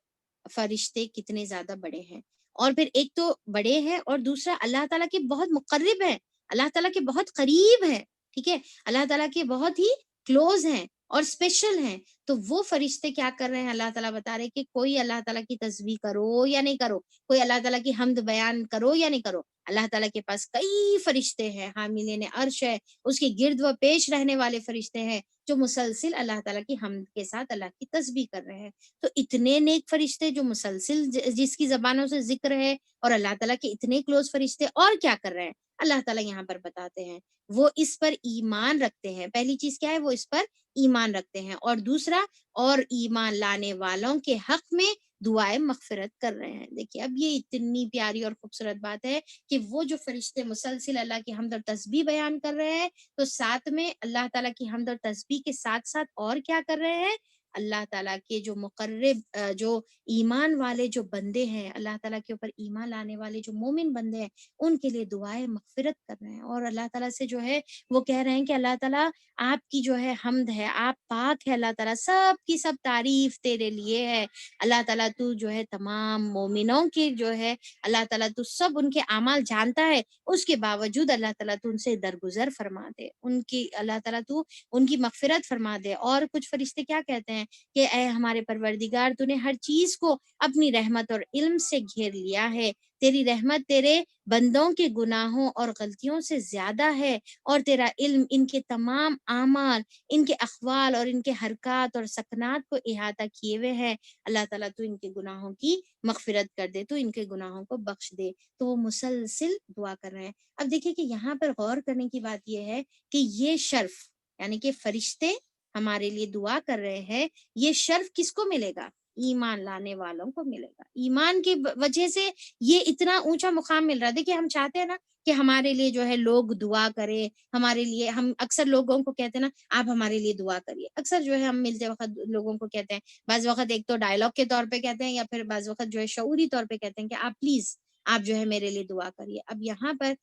فرشتے کتنے زیادہ بڑے ہیں، اور پھر ایک تو بڑے ہیں اور دوسرا اللہ تعالیٰ کے بہت مقرب ہیں، اللہ تعالیٰ کے بہت قریب ہیں، ٹھیک ہے، اللہ تعالیٰ کے بہت ہی کلوز ہیں۔ اور اسپیشل ہیں. تو وہ فرشتے کیا کر رہے ہیں؟ اللہ تعالیٰ بتا رہے ہیں کہ کوئی اللہ تعالیٰ کی تسبیح کرو یا نہیں کرو، کوئی اللہ تعالیٰ کی حمد بیان کرو یا نہیں کرو، اللہ تعالیٰ کے پاس کئی فرشتے ہیں، حاملین عرش ہے، اس کے گرد و پیش رہنے والے فرشتے ہیں جو مسلسل اللہ تعالیٰ کی حمد کے ساتھ اللہ کی تسبیح کر رہے ہیں. تو اتنے نیک فرشتے جو مسلسل جس کی زبانوں سے ذکر ہے، اور اللہ تعالیٰ کے اتنے کلوز فرشتے اور کیا کر رہے ہیں اللہ تعالیٰ یہاں پر بتاتے ہیں. وہ اس پر ایمان رکھتے ہیں. پہلی چیز کیا ہے؟ وہ اس پر ایمان رکھتے ہیں. اور دوسرا، اور ایمان لانے والوں کے حق میں دعائیں مغفرت کر رہے ہیں. دیکھیے اب یہ اتنی پیاری اور خوبصورت بات ہے کہ وہ جو فرشتے مسلسل اللہ کی حمد اور تسبیح بیان کر رہے ہیں، تو ساتھ میں اللہ تعالیٰ کی حمد اور تسبیح کے ساتھ ساتھ اور کیا کر رہے ہیں؟ اللہ تعالیٰ کے جو مقرب جو ایمان والے جو بندے ہیں، اللہ تعالیٰ کے اوپر ایمان لانے والے جو مومن بندے ہیں، ان کے لیے دعائیں مغفرت کر رہے ہیں. اور اللہ تعالیٰ سے جو ہے وہ کہہ رہے ہیں کہ اللہ تعالیٰ آپ کی جو ہے حمد ہے، آپ پاک ہے اللہ تعالیٰ، سب کی سب تعریف تیرے لیے ہے. اللہ تعالیٰ تو جو ہے تمام مومنوں کے جو ہے اللہ تعالیٰ تو سب ان کے اعمال جانتا ہے، اس کے باوجود اللہ تعالیٰ تو ان سے درگزر فرما دے، ان کی اللہ تعالیٰ تو ان کی مغفرت فرما دے. اور کچھ فرشتے کیا کہتے ہیں کہ اے ہمارے پروردگار، تو نے ہر چیز کو اپنی رحمت اور علم سے گھیر لیا ہے، تیری رحمت تیرے بندوں کے گناہوں اور غلطیوں سے زیادہ ہے، اور تیرا علم ان کے تمام اعمال، ان کے اقوال اور ان کے حرکات اور سکنات کو احاطہ کیے ہوئے ہے. اللہ تعالیٰ تو ان کے گناہوں کی مغفرت کر دے، تو ان کے گناہوں کو بخش دے. تو وہ مسلسل دعا کر رہے ہیں. اب دیکھیں کہ یہاں پر غور کرنے کی بات یہ ہے کہ یہ شرف، یعنی کہ فرشتے ہمارے لیے دعا کر رہے ہیں، یہ شرف کس کو ملے گا؟ ایمان لانے والوں کو ملے گا. ایمان کی وجہ سے یہ اتنا اونچا مقام مل رہا ہے. دیکھیے ہم چاہتے ہیں نا کہ ہمارے لیے جو ہے لوگ دعا کرے، ہمارے لیے، ہم اکثر لوگوں کو کہتے ہیں نا آپ ہمارے لیے دعا کریے. اکثر جو ہے ہم ملتے وقت لوگوں کو کہتے ہیں، بعض وقت ایک تو ڈائلاگ کے طور پہ کہتے ہیں، یا پھر بعض وقت جو ہے شعوری طور پہ کہتے ہیں کہ آپ پلیز آپ جو ہے میرے لیے دعا کریے. اب یہاں پر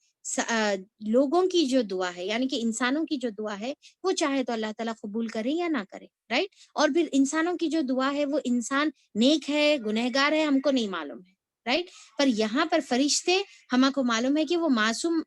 لوگوں کی جو دعا ہے، یعنی کہ انسانوں کی جو دعا ہے، وہ چاہے تو اللہ تعالیٰ قبول کرے یا نہ کرے، رائٹ. اور پھر انسانوں کی جو دعا ہے، وہ انسان نیک ہے گنہگار ہے ہم کو نہیں معلوم ہے، رائٹ. پر یہاں پر فرشتے ہم کو معلوم ہے کہ وہ معصوم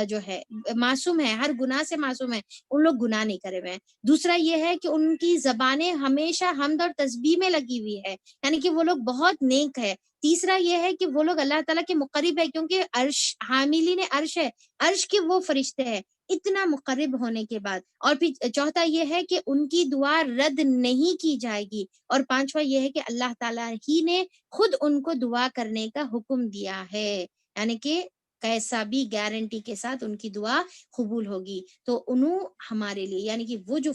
جو ہے، معصوم ہے، ہر گناہ سے معصوم ہے، ان لوگ گناہ نہیں کرے ہوئے ہیں. دوسرا یہ ہے کہ ان کی زبانیں ہمیشہ حمد اور تسبیح میں لگی ہوئی ہے، یعنی کہ وہ لوگ بہت نیک ہے. تیسرا یہ ہے کہ وہ لوگ اللہ تعالیٰ کے مقرب ہے، کیونکہ عرش، حاملین عرش ہے، عرش کے وہ فرشتے ہیں اتنا مقرب ہونے کے بعد. اور پھر چوتھا یہ ہے کہ ان کی دعا رد نہیں کی جائے گی. اور پانچواں یہ ہے کہ اللہ تعالیٰ ہی نے خود ان کو دعا کرنے کا حکم دیا ہے، یعنی کہ کیسا بھی گارنٹی کے ساتھ ان کی دعا قبول ہوگی. تو انہوں ہمارے لیے، یعنی کہ وہ جو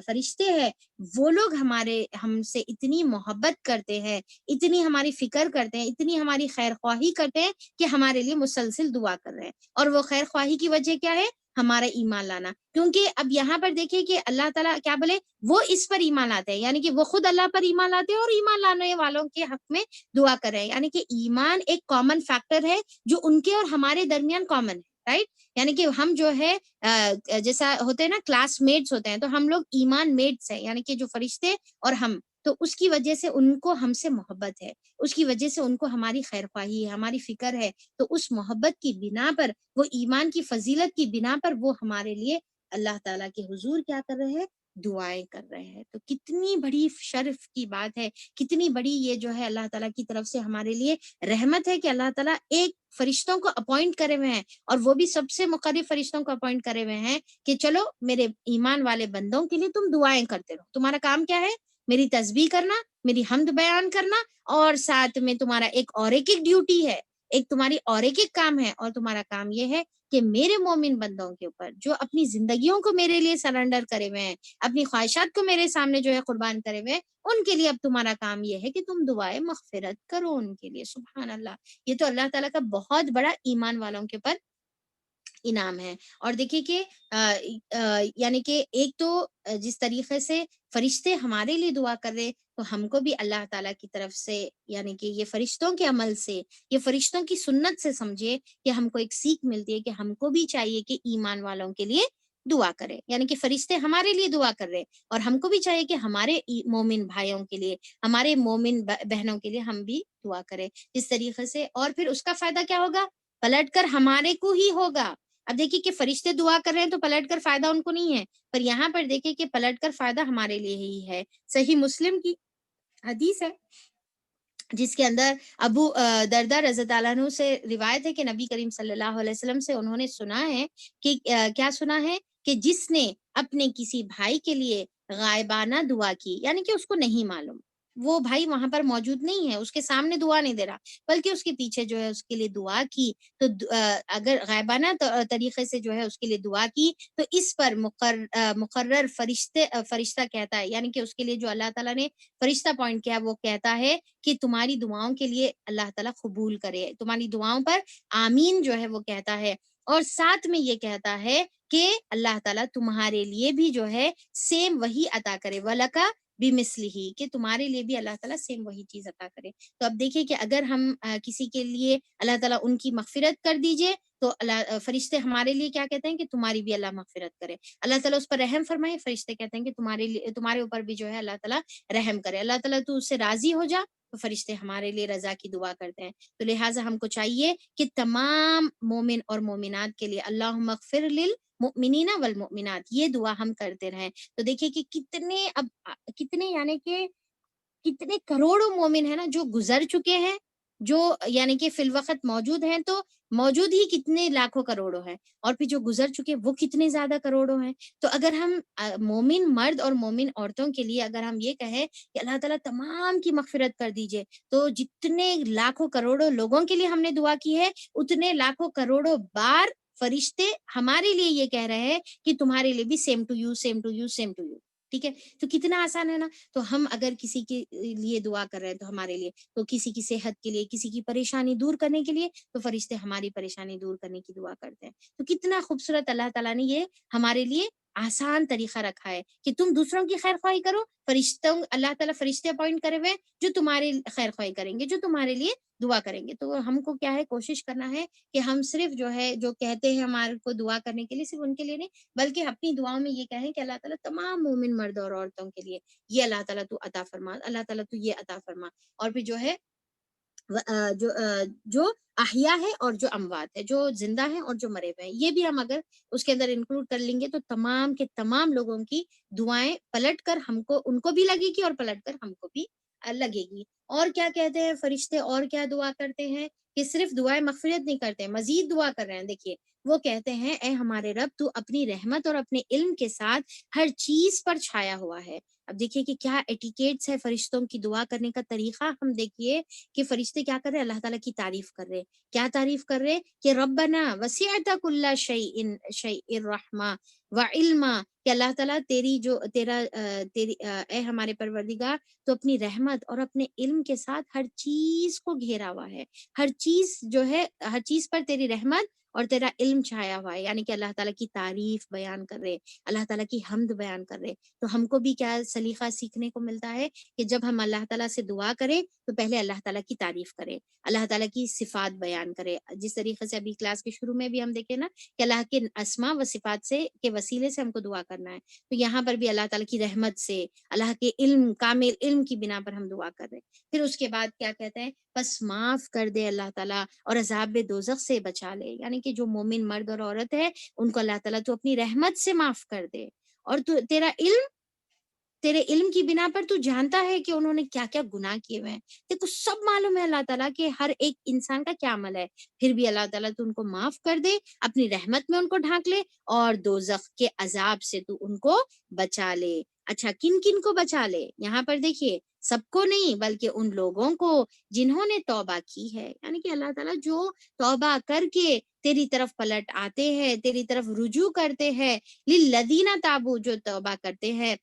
فرشتے ہیں، وہ لوگ ہم سے اتنی محبت کرتے ہیں، اتنی ہماری فکر کرتے ہیں، اتنی ہماری خیر خواہی کرتے ہیں کہ ہمارے لیے مسلسل دعا کر رہے ہیں. اور وہ خیر خواہی کی وجہ کیا ہے؟ ہمارا ایمان لانا. کیونکہ اب یہاں پر دیکھیں کہ اللہ تعالیٰ کیا بولے، وہ اس پر ایمان لاتے ہیں، یعنی کہ وہ خود اللہ پر ایمان لاتے ہیں اور ایمان لانے والوں کے حق میں دعا کر رہے ہیں. یعنی کہ ایمان ایک کامن فیکٹر ہے جو ان کے اور ہمارے درمیان کامن ہے، رائٹ. یعنی کہ ہم جو ہے جیسا ہوتے ہیں نا کلاس میٹس ہوتے ہیں، تو ہم لوگ ایمان میٹس ہیں، یعنی کہ جو فرشتے اور ہم، تو اس کی وجہ سے ان کو ہم سے محبت ہے، اس کی وجہ سے ان کو ہماری خیر خواہی ہے، ہماری فکر ہے. تو اس محبت کی بنا پر، وہ ایمان کی فضیلت کی بنا پر، وہ ہمارے لیے اللہ تعالیٰ کے حضور کیا کر رہے ہیں؟ دعائیں کر رہے ہیں. تو کتنی بڑی شرف کی بات ہے، کتنی بڑی یہ جو ہے اللہ تعالیٰ کی طرف سے ہمارے لیے رحمت ہے کہ اللہ تعالیٰ ایک فرشتوں کو اپوائنٹ کرے ہوئے ہیں، اور وہ بھی سب سے مقرب فرشتوں کو اپوائنٹ کرے ہوئے ہیں کہ چلو میرے ایمان والے بندوں کے لیے تم دعائیں کرتے رہو. تمہارا کام کیا ہے؟ میری تسبیح کرنا، میری حمد بیان کرنا، اور ساتھ میں تمہارا ایک ڈیوٹی ہے، ایک تمہاری اور ایک کام ہے، اور تمہارا کام یہ ہے کہ میرے مومن بندوں کے اوپر جو اپنی زندگیوں کو میرے لیے سرنڈر کرے ہوئے ہیں، اپنی خواہشات کو میرے سامنے جو ہے قربان کرے ہوئے ہیں، ان کے لیے اب تمہارا کام یہ ہے کہ تم دعائیں مغفرت کرو ان کے لیے. سبحان اللہ. یہ تو اللہ تعالیٰ کا بہت بڑا ایمان والوں کے اوپر انعام ہے. اور دیکھیے کہ یعنی کہ ایک تو جس طریقے سے فرشتے ہمارے لیے دعا کر رہے، تو ہم کو بھی اللہ تعالیٰ کی طرف سے، یعنی کہ یہ فرشتوں کے عمل سے، یہ فرشتوں کی سنت سے سمجھے کہ ہم کو ایک سیکھ ملتی ہے کہ ہم کو بھی چاہیے کہ ایمان والوں کے لیے دعا کرے. یعنی کہ فرشتے ہمارے لیے دعا کر رہے، اور ہم کو بھی چاہیے کہ ہمارے مومن بھائیوں کے لیے، ہمارے مومن بہنوں کے لیے ہم بھی دعا کریں اس طریقے سے. اور پھر اس کا فائدہ کیا ہوگا؟ پلٹ کر ہمارے کو ہی ہوگا. اب دیکھیے کہ فرشتے دعا کر رہے ہیں تو پلٹ کر فائدہ ان کو نہیں ہے، پر یہاں پر دیکھیے کہ پلٹ کر فائدہ ہمارے لیے ہی ہے۔ صحیح مسلم کی حدیث ہے جس کے اندر ابو دردہ رضی اللہ عنہ سے روایت ہے کہ نبی کریم صلی اللہ علیہ وسلم سے انہوں نے سنا ہے کہ کیا سنا ہے کہ جس نے اپنے کسی بھائی کے لیے غائبانہ دعا کی، یعنی کہ اس کو نہیں معلوم، وہ بھائی وہاں پر موجود نہیں ہے، اس کے سامنے دعا نہیں دے رہا، بلکہ اس کے پیچھے جو ہے اس کے لیے دعا کی، تو اگر غائبانہ طریقے سے جو ہے اس کے لیے دعا کی تو اس پر مقرر فرشتہ کہتا ہے، یعنی کہ اس کے لیے جو اللہ تعالیٰ نے فرشتہ اپوائنٹ کیا وہ کہتا ہے کہ تمہاری دعاؤں کے لیے اللہ تعالیٰ قبول کرے، تمہاری دعاؤں پر آمین جو ہے وہ کہتا ہے، اور ساتھ میں یہ کہتا ہے کہ اللہ تعالیٰ تمہارے لیے بھی جو ہے سیم وہی عطا کرے، وَلَكَ بِمِثْلِهِ، کہ تمہارے لیے بھی اللہ تعالیٰ سیم وہی چیز عطا کرے۔ تو اب دیکھیے کہ اگر ہم کسی کے لیے اللہ تعالیٰ ان کی مغفرت کر دیجئے تو فرشتے ہمارے لیے کیا کہتے ہیں کہ تمہاری بھی اللہ مغفرت کرے، اللہ تعالیٰ اس پر رحم فرمائے، فرشتے کہتے ہیں کہ تمہارے اوپر بھی جو ہے اللہ تعالیٰ رحم کرے، اللہ تعالیٰ تو اس سے راضی ہو جا، تو فرشتے ہمارے لیے رضا کی دعا کرتے ہیں۔ تو لہٰذا ہم کو چاہیے کہ تمام مومن اور مومنات کے لیے اللہم اغفر للمؤمنین والمؤمنات یہ دعا ہم کرتے رہیں۔ تو دیکھیے کہ کتنے یعنی کہ کتنے کروڑوں مومن ہیں نا جو گزر چکے ہیں، جو یعنی کہ فی الوقت موجود ہیں تو موجود ہی کتنے لاکھوں کروڑوں ہیں، اور پھر جو گزر چکے وہ کتنے زیادہ کروڑوں ہیں۔ تو اگر ہم مومن مرد اور مومن عورتوں کے لیے اگر ہم یہ کہیں کہ اللہ تعالیٰ تمام کی مغفرت کر دیجئے، تو جتنے لاکھوں کروڑوں لوگوں کے لیے ہم نے دعا کی ہے اتنے لاکھوں کروڑوں بار فرشتے ہمارے لیے یہ کہہ رہے ہیں کہ تمہارے لیے بھی same to you, same to you, same to you. ٹھیک ہے، تو کتنا آسان ہے نا۔ تو ہم اگر کسی کے لیے دعا کر رہے ہیں تو ہمارے لیے، تو کسی کی صحت کے لیے، کسی کی پریشانی دور کرنے کے لیے، تو فرشتے ہماری پریشانی دور کرنے کی دعا کرتے ہیں۔ تو کتنا خوبصورت اللہ تعالیٰ نے یہ ہمارے لیے آسان طریقہ رکھا ہے کہ تم دوسروں کی خیر خواہی کرو، اللہ تعالیٰ فرشتے اپوائنٹ کرے ہوئے جو تمہاری خیر خواہی کریں گے، جو تمہارے لیے دعا کریں گے۔ تو ہم کو کیا ہے، کوشش کرنا ہے کہ ہم صرف جو ہے جو کہتے ہیں ہمارے کو دعا کرنے کے لیے، صرف ان کے لیے نہیں بلکہ اپنی دعاؤں میں یہ کہیں کہ اللہ تعالیٰ تمام مومن مرد اور عورتوں کے لیے یہ اللہ تعالیٰ تو عطا فرما، اللہ تعالیٰ تو یہ عطا فرما، اور پھر جو ہے جو احیاء ہے اور جو اموات ہے، جو زندہ ہیں اور جو مرے ہوئے ہیں، یہ بھی ہم اگر اس کے اندر انکلوڈ کر لیں گے تو تمام کے تمام لوگوں کی دعائیں پلٹ کر ہم کو، ان کو بھی لگے گی اور پلٹ کر ہم کو بھی لگے گی۔ اور کیا کہتے ہیں فرشتے، اور کیا دعا کرتے ہیں کہ صرف دعائیں مغفرت نہیں کرتے، مزید دعا کر رہے ہیں۔ دیکھیے وہ کہتے ہیں اے ہمارے رب تو اپنی رحمت اور اپنے علم کے ساتھ ہر چیز پر چھایا ہوا ہے۔ اب دیکھیے کہ کیا ایٹیکیٹس ہے فرشتوں کی دعا کرنے کا طریقہ، ہم دیکھیے کہ فرشتے کیا کر رہے ہیں، اللہ تعالیٰ کی تعریف کر رہے، کیا تعریف کر رہے کہ ربنا وسعت کل شیء رحمہ و علما، کہ اللہ تعالیٰ تیری اے ہمارے پروردگار تو اپنی رحمت اور اپنے علم کے ساتھ ہر چیز کو گھیرا ہوا ہے، ہر چیز جو ہے، ہر چیز پر تیری رحمت اور تیرا علم چھایا ہوا ہے، یعنی کہ اللہ تعالیٰ کی تعریف بیان کر رہے، اللہ تعالیٰ کی حمد بیان کر رہے۔ تو ہم کو بھی کیا سلیقہ سیکھنے کو ملتا ہے کہ جب ہم اللہ تعالیٰ سے دعا کریں تو پہلے اللہ تعالیٰ کی تعریف کرے، اللہ تعالیٰ کی صفات بیان کرے، جس طریقے سے ابھی کلاس کے شروع میں بھی ہم دیکھیں نا کہ اللہ کے اسماء و صفات سے کے وسیلے سے ہم کو دعا کرنا ہے، تو یہاں پر بھی اللہ تعالیٰ کی رحمت سے، اللہ کے علم، کامل علم کی بنا پر ہم دعا کر رہے ہیں۔ پھر اس کے بعد کیا کہتے ہیں، بس معاف کر دے اللہ تعالیٰ اور عذاب دوزخ سے بچا لے، یعنی کہ جو مومن مرد اور عورت ہے ان کو اللہ تعالیٰ تو اپنی رحمت سے معاف کر دے، اور تو تیرے علم کی بنا پر تو جانتا ہے کہ انہوں نے کیا کیا گناہ کیے ہوئے ہیں، دیکھو سب معلوم ہے اللہ تعالیٰ کہ ہر ایک انسان کا کیا عمل ہے، پھر بھی اللہ تعالیٰ تو ان کو معاف کر دے، اپنی رحمت میں ان کو ڈھانک لے، اور دوزخ کے عذاب سے تو ان کو بچا لے۔ اچھا کن کن کو بچا لے، یہاں پر دیکھیے سب کو نہیں بلکہ ان لوگوں کو جنہوں نے توبہ کی ہے، یعنی کہ اللہ تعالیٰ جو توبہ کر کے تیری طرف پلٹ آتے ہیں، تیری طرف رجوع کرتے ہیں، للذین تابو، جو توبہ کرتے ہیں،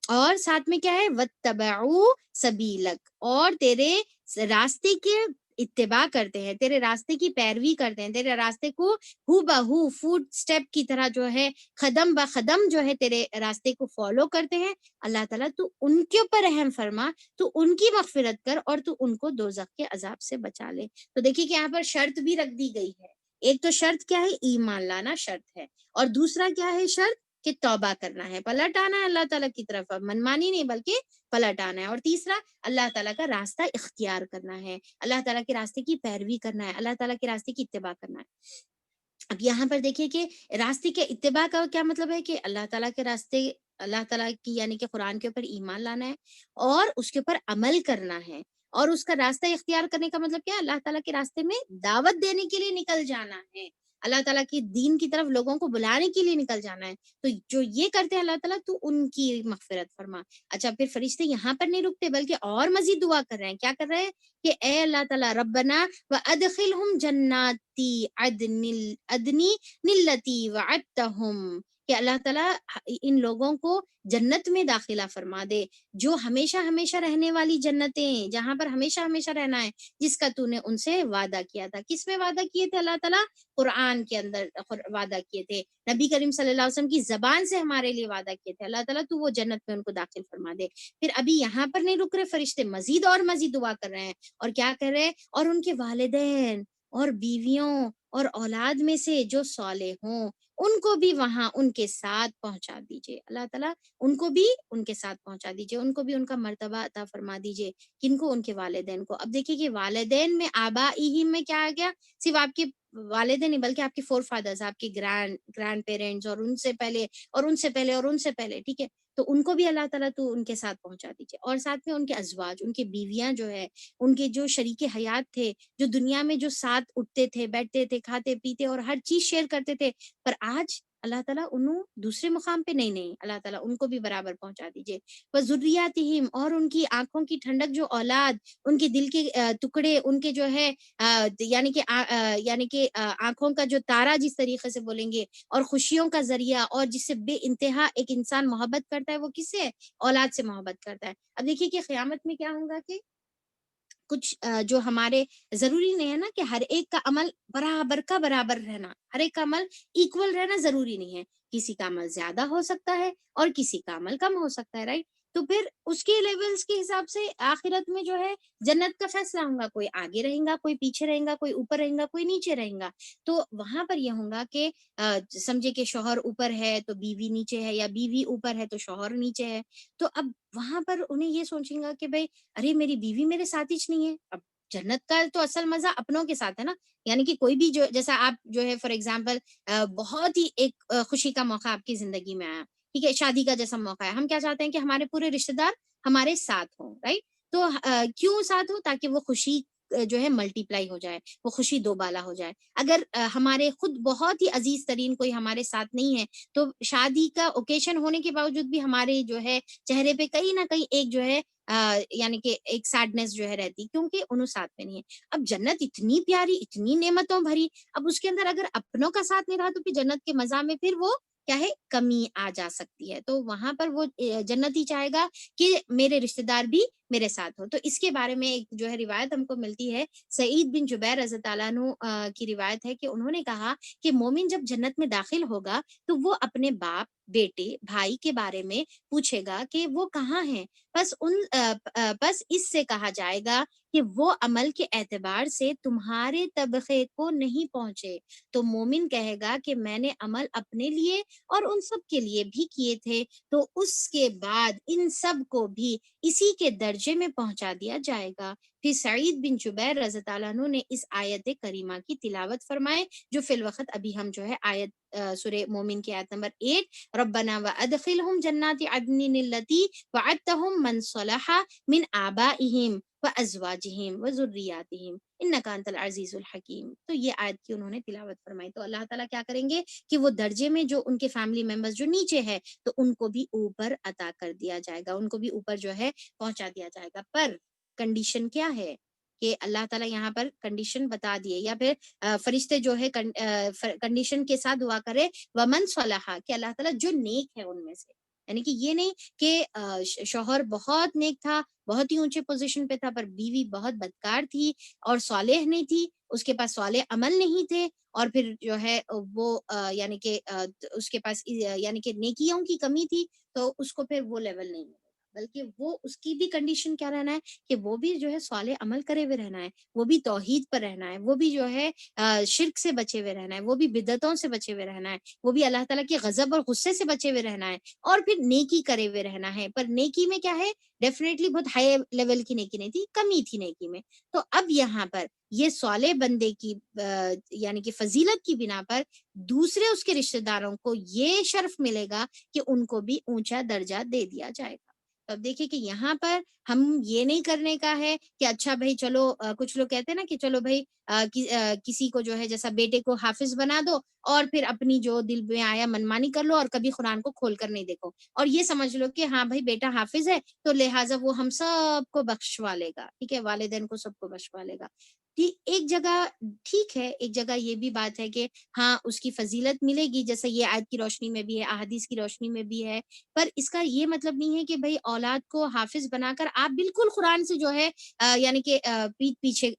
اور ساتھ میں کیا ہے، وَاتَّبَعُوا سَبِيلَكَ، اور تیرے راستے کے اتباع کرتے ہیں، تیرے راستے کی پیروی کرتے ہیں، تیرے راستے کو ہو بہو فوٹ سٹیپ کی طرح جو ہے، قدم بقدم جو ہے تیرے راستے کو فالو کرتے ہیں، اللہ تعالیٰ تو ان کے اوپر رحم فرما، تو ان کی مغفرت کر، اور تو ان کو دوزخ کے عذاب سے بچا لے۔ تو دیکھیے کہ یہاں پر شرط بھی رکھ دی گئی ہے، ایک تو شرط کیا ہے، ایمان لانا شرط ہے، اور دوسرا کیا ہے شرط، کہ توبہ کرنا ہے، پلٹ آنا ہے اللہ تعالیٰ کی طرف، منمانی نہیں بلکہ پلٹ آنا ہے، اور تیسرا اللہ تعالیٰ کا راستہ اختیار کرنا ہے، اللہ تعالیٰ کے راستے کی پیروی کرنا ہے، اللہ تعالیٰ کے راستے کی اتباع کرنا ہے۔ اب یہاں پر دیکھیے کہ راستے کے اتباع کا کیا مطلب ہے کہ اللہ تعالیٰ کے راستے، اللہ تعالیٰ کی یعنی کہ قرآن کے اوپر ایمان لانا ہے اور اس کے اوپر عمل کرنا ہے، اور اس کا راستہ اختیار کرنے کا مطلب کیا ہے؟ اللہ تعالیٰ کے راستے میں دعوت دینے کے لیے نکل جانا ہے، اللہ تعالیٰ کی دین کی طرف لوگوں کو بلانے کے لیے نکل جانا ہے۔ تو جو یہ کرتے ہیں اللہ تعالیٰ، تو ان کی مغفرت فرما۔ اچھا، پھر فرشتے یہاں پر نہیں رکتے بلکہ اور مزید دعا کر رہے ہیں۔ کیا کر رہے ہیں؟ کہ اے اللہ تعالیٰ ربنا وَأَدْخِلْهُمْ جَنَّاتِ عَدْنِ الَّتِي وَعَدتَّهُمْ، کہ اللہ تعالیٰ ان لوگوں کو جنت میں داخلہ فرما دے، جو ہمیشہ ہمیشہ رہنے والی جنتیں، جہاں پر ہمیشہ ہمیشہ رہنا ہے، جس کا تو نے ان سے وعدہ کیا تھا۔ کس میں وعدہ کیے تھے اللہ تعالیٰ؟ قرآن کے اندر وعدہ کیے تھے، نبی کریم صلی اللہ علیہ وسلم کی زبان سے ہمارے لیے وعدہ کیے تھے اللہ تعالیٰ، تو وہ جنت میں ان کو داخل فرما دے۔ پھر ابھی یہاں پر نہیں رک رہے فرشتے، مزید اور مزید دعا کر رہے ہیں، اور کیا کر رہے ہیں؟ اور ان کے والدین اور بیویوں اور اولاد میں سے جو صالح ہوں، ان کو بھی وہاں ان کے ساتھ پہنچا دیجئے، اللہ تعالیٰ ان کو بھی ان کے ساتھ پہنچا دیجئے، ان کو بھی ان کا مرتبہ عطا فرما دیجئے۔ کن کو؟ ان کے والدین کو۔ اب دیکھیے کہ والدین میں آبائہم میں کیا آ گیا؟ صرف آپ کے والدین نہیں بلکہ آپ کے فور فادرز، آپ کے گرینڈ پیرنٹس، اور ان سے پہلے اور ان سے پہلے اور ان سے پہلے، ٹھیک ہے؟ تو ان کو بھی اللہ تعالیٰ تو ان کے ساتھ پہنچا دیجئے، اور ساتھ میں ان کے ازواج، ان کے بیویاں جو ہے، ان کے جو شریک حیات تھے، جو دنیا میں جو ساتھ اٹھتے تھے، بیٹھتے تھے، کھاتے پیتے اور ہر چیز شیئر کرتے تھے، پر آج اللہ تعالیٰ انہوں دوسرے مقام پہ نہیں، اللہ تعالیٰ ان کو بھی برابر پہنچا دیجئے۔ وَذُرِّيَّاتِهِمْ، اور ان کی آنکھوں کی ٹھنڈک جو اولاد، ان کے دل کے ٹکڑے، ان کے جو ہے یعنی کہ آنکھوں کا جو تارا جس طریقے سے بولیں گے، اور خوشیوں کا ذریعہ، اور جس سے بے انتہا ایک انسان محبت کرتا ہے، وہ کس سے؟ اولاد سے محبت کرتا ہے۔ اب دیکھیے کہ قیامت میں کیا ہوگا کہ کچھ جو ہمارے، ضروری نہیں ہے نا کہ ہر ایک کا عمل برابر کا برابر رہنا، ہر ایک کا عمل ایکول رہنا ضروری نہیں ہے، کسی کا عمل زیادہ ہو سکتا ہے اور کسی کا عمل کم ہو سکتا ہے، رائٹ؟ تو پھر اس کے لیولز کے حساب سے آخرت میں جو ہے جنت کا فیصلہ ہوگا، کوئی آگے رہیں گا، کوئی پیچھے رہیں گا، کوئی اوپر رہیں گا، کوئی نیچے رہیں گا۔ تو وہاں پر یہ ہوگا کہ سمجھے کہ شوہر اوپر ہے تو بیوی نیچے ہے، یا بیوی اوپر ہے تو شوہر نیچے ہے، تو اب وہاں پر انہیں یہ سوچیں گا کہ بھائی ارے میری بیوی میرے ساتھ ہی نہیں ہے۔ اب جنت کا تو اصل مزہ اپنوں کے ساتھ ہے نا، یعنی کہ کوئی بھی جو، جیسا آپ جو ہے فار ایگزامپل بہت ہی ایک خوشی کا موقع آپ کی زندگی میں آیا، ٹھیک ہے، شادی کا جیسا موقع ہے، ہم کیا چاہتے ہیں کہ ہمارے پورے رشتے دار ہمارے ساتھ ہوں، رائٹ؟ تو کیوں ساتھ ہوں؟ تاکہ وہ خوشی جو ہے ملٹی پلائی ہو جائے، وہ خوشی دو بالا ہو جائے۔ اگر ہمارے خود بہت ہی عزیز ترین کوئی ہمارے ساتھ نہیں ہے، تو شادی کا اوکیشن ہونے کے باوجود بھی ہمارے جو ہے چہرے پہ کہیں نہ کہیں ایک جو ہے یعنی کہ ایک سیڈنس جو ہے رہتی، کیونکہ انہوں ساتھ میں نہیں ہے۔ اب جنت اتنی پیاری، اتنی نعمتوں بھری، اب اس کے اندر اگر اپنوں کا ساتھ نہیں رہا تو پھر جنت کے مزہ میں پھر وہ کیا ہے، کمی آ جا سکتی ہے۔ تو وہاں پر وہ جنتی چاہے گا کہ میرے رشتہ دار بھی میرے ساتھ ہو۔ تو اس کے بارے میں ایک جو ہے روایت ہم کو ملتی ہے، سعید بن جبیر رضی اللہ عنہ کی روایت ہے کہ انہوں نے کہا کہ مومن جب جنت میں داخل ہوگا تو وہ اپنے باپ، بیٹے، بھائی کے بارے میں پوچھے گا کہ وہ کہاں ہیں، بس اس سے کہا جائے گا کہ وہ عمل کے اعتبار سے تمہارے طبقے کو نہیں پہنچے، تو مومن کہے گا کہ میں نے عمل اپنے لیے اور ان سب کے لیے بھی کیے تھے، تو اس کے بعد ان سب کو بھی اسی کے درجے میں پہنچا دیا جائے گا۔ پھر سعید بن جبیر رضی اللہ عنہ نے اس آیت کریمہ کی تلاوت فرمائے، جو فی الوقت ابھی ہم جو ہے آیت سورہ مومن کی آیت نمبر 8، ربنا وادخلهم جنات عدن التي وعدتهم من صلح من آبائهم وازواجهم وذرياتهم انك انت العزیز الحکیم۔ تو یہ آیت کی انہوں نے تلاوت فرمائی، تو اللہ تعالیٰ کیا کریں گے کہ وہ درجے میں جو ان کے فیملی ممبرز جو نیچے ہے، تو ان کو بھی اوپر عطا کر دیا جائے گا، ان کو بھی اوپر جو ہے پہنچا دیا جائے گا۔ پر کنڈیشن کیا ہے کہ اللہ تعالیٰ یہاں پر کنڈیشن بتا دیے، یا پھر فرشتے جو ہے کنڈیشن کے ساتھ دعا کرے، ومن صلح، کہ اللہ تعالیٰ جو نیک ہے ان میں سے، یعنی کہ یہ نہیں کہ شوہر بہت نیک تھا، بہت ہی اونچے پوزیشن پہ تھا، پر بیوی بہت بدکار تھی اور صالح نہیں تھی، اس کے پاس صالح عمل نہیں تھے، اور پھر جو ہے وہ یعنی کہ اس کے پاس یعنی کہ نیکیوں کی کمی تھی، تو اس کو پھر وہ لیول نہیں ہے۔ بلکہ وہ اس کی بھی کنڈیشن کیا رہنا ہے کہ وہ بھی جو ہے صالح عمل کرے ہوئے رہنا ہے، وہ بھی توحید پر رہنا ہے، وہ بھی جو ہے شرک سے بچے ہوئے رہنا ہے، وہ بھی بدعتوں سے بچے ہوئے رہنا ہے، وہ بھی اللہ تعالیٰ کے غضب اور غصے سے بچے ہوئے رہنا ہے، اور پھر نیکی کرے ہوئے رہنا ہے۔ پر نیکی میں کیا ہے، ڈیفینیٹلی بہت ہائی لیول کی نیکی نہیں تھی، کمی تھی نیکی میں۔ تو اب یہاں پر یہ صالح بندے کی یعنی کہ فضیلت کی بنا پر دوسرے اس کے رشتہ داروں کو یہ شرف ملے گا کہ ان کو بھی اونچا درجہ دے دیا جائے گا۔ تو اب دیکھیں کہ یہاں پر ہم یہ نہیں کرنے کا ہے کہ اچھا بھائی چلو کچھ لوگ کہتے ہیں نا کہ چلو بھائی کسی کو جو ہے جیسا بیٹے کو حافظ بنا دو اور پھر اپنی جو دل میں آیا منمانی کر لو اور کبھی قرآن کو کھول کر نہیں دیکھو، اور یہ سمجھ لو کہ ہاں بھائی بیٹا حافظ ہے تو لہٰذا وہ ہم سب کو بخشوا لے گا، ٹھیک ہے، والدین کو سب کو بخشوا لے گا۔ ایک جگہ ٹھیک ہے، ایک جگہ یہ بھی بات ہے کہ ہاں اس کی فضیلت ملے گی، جیسے یہ آیت کی روشنی میں بھی ہے، احادیث کی روشنی میں بھی ہے، پر اس کا یہ مطلب نہیں ہے کہ بھائی اولاد کو حافظ بنا کر آپ بالکل قرآن سے جو ہے یعنی کہ پیٹ پیچھے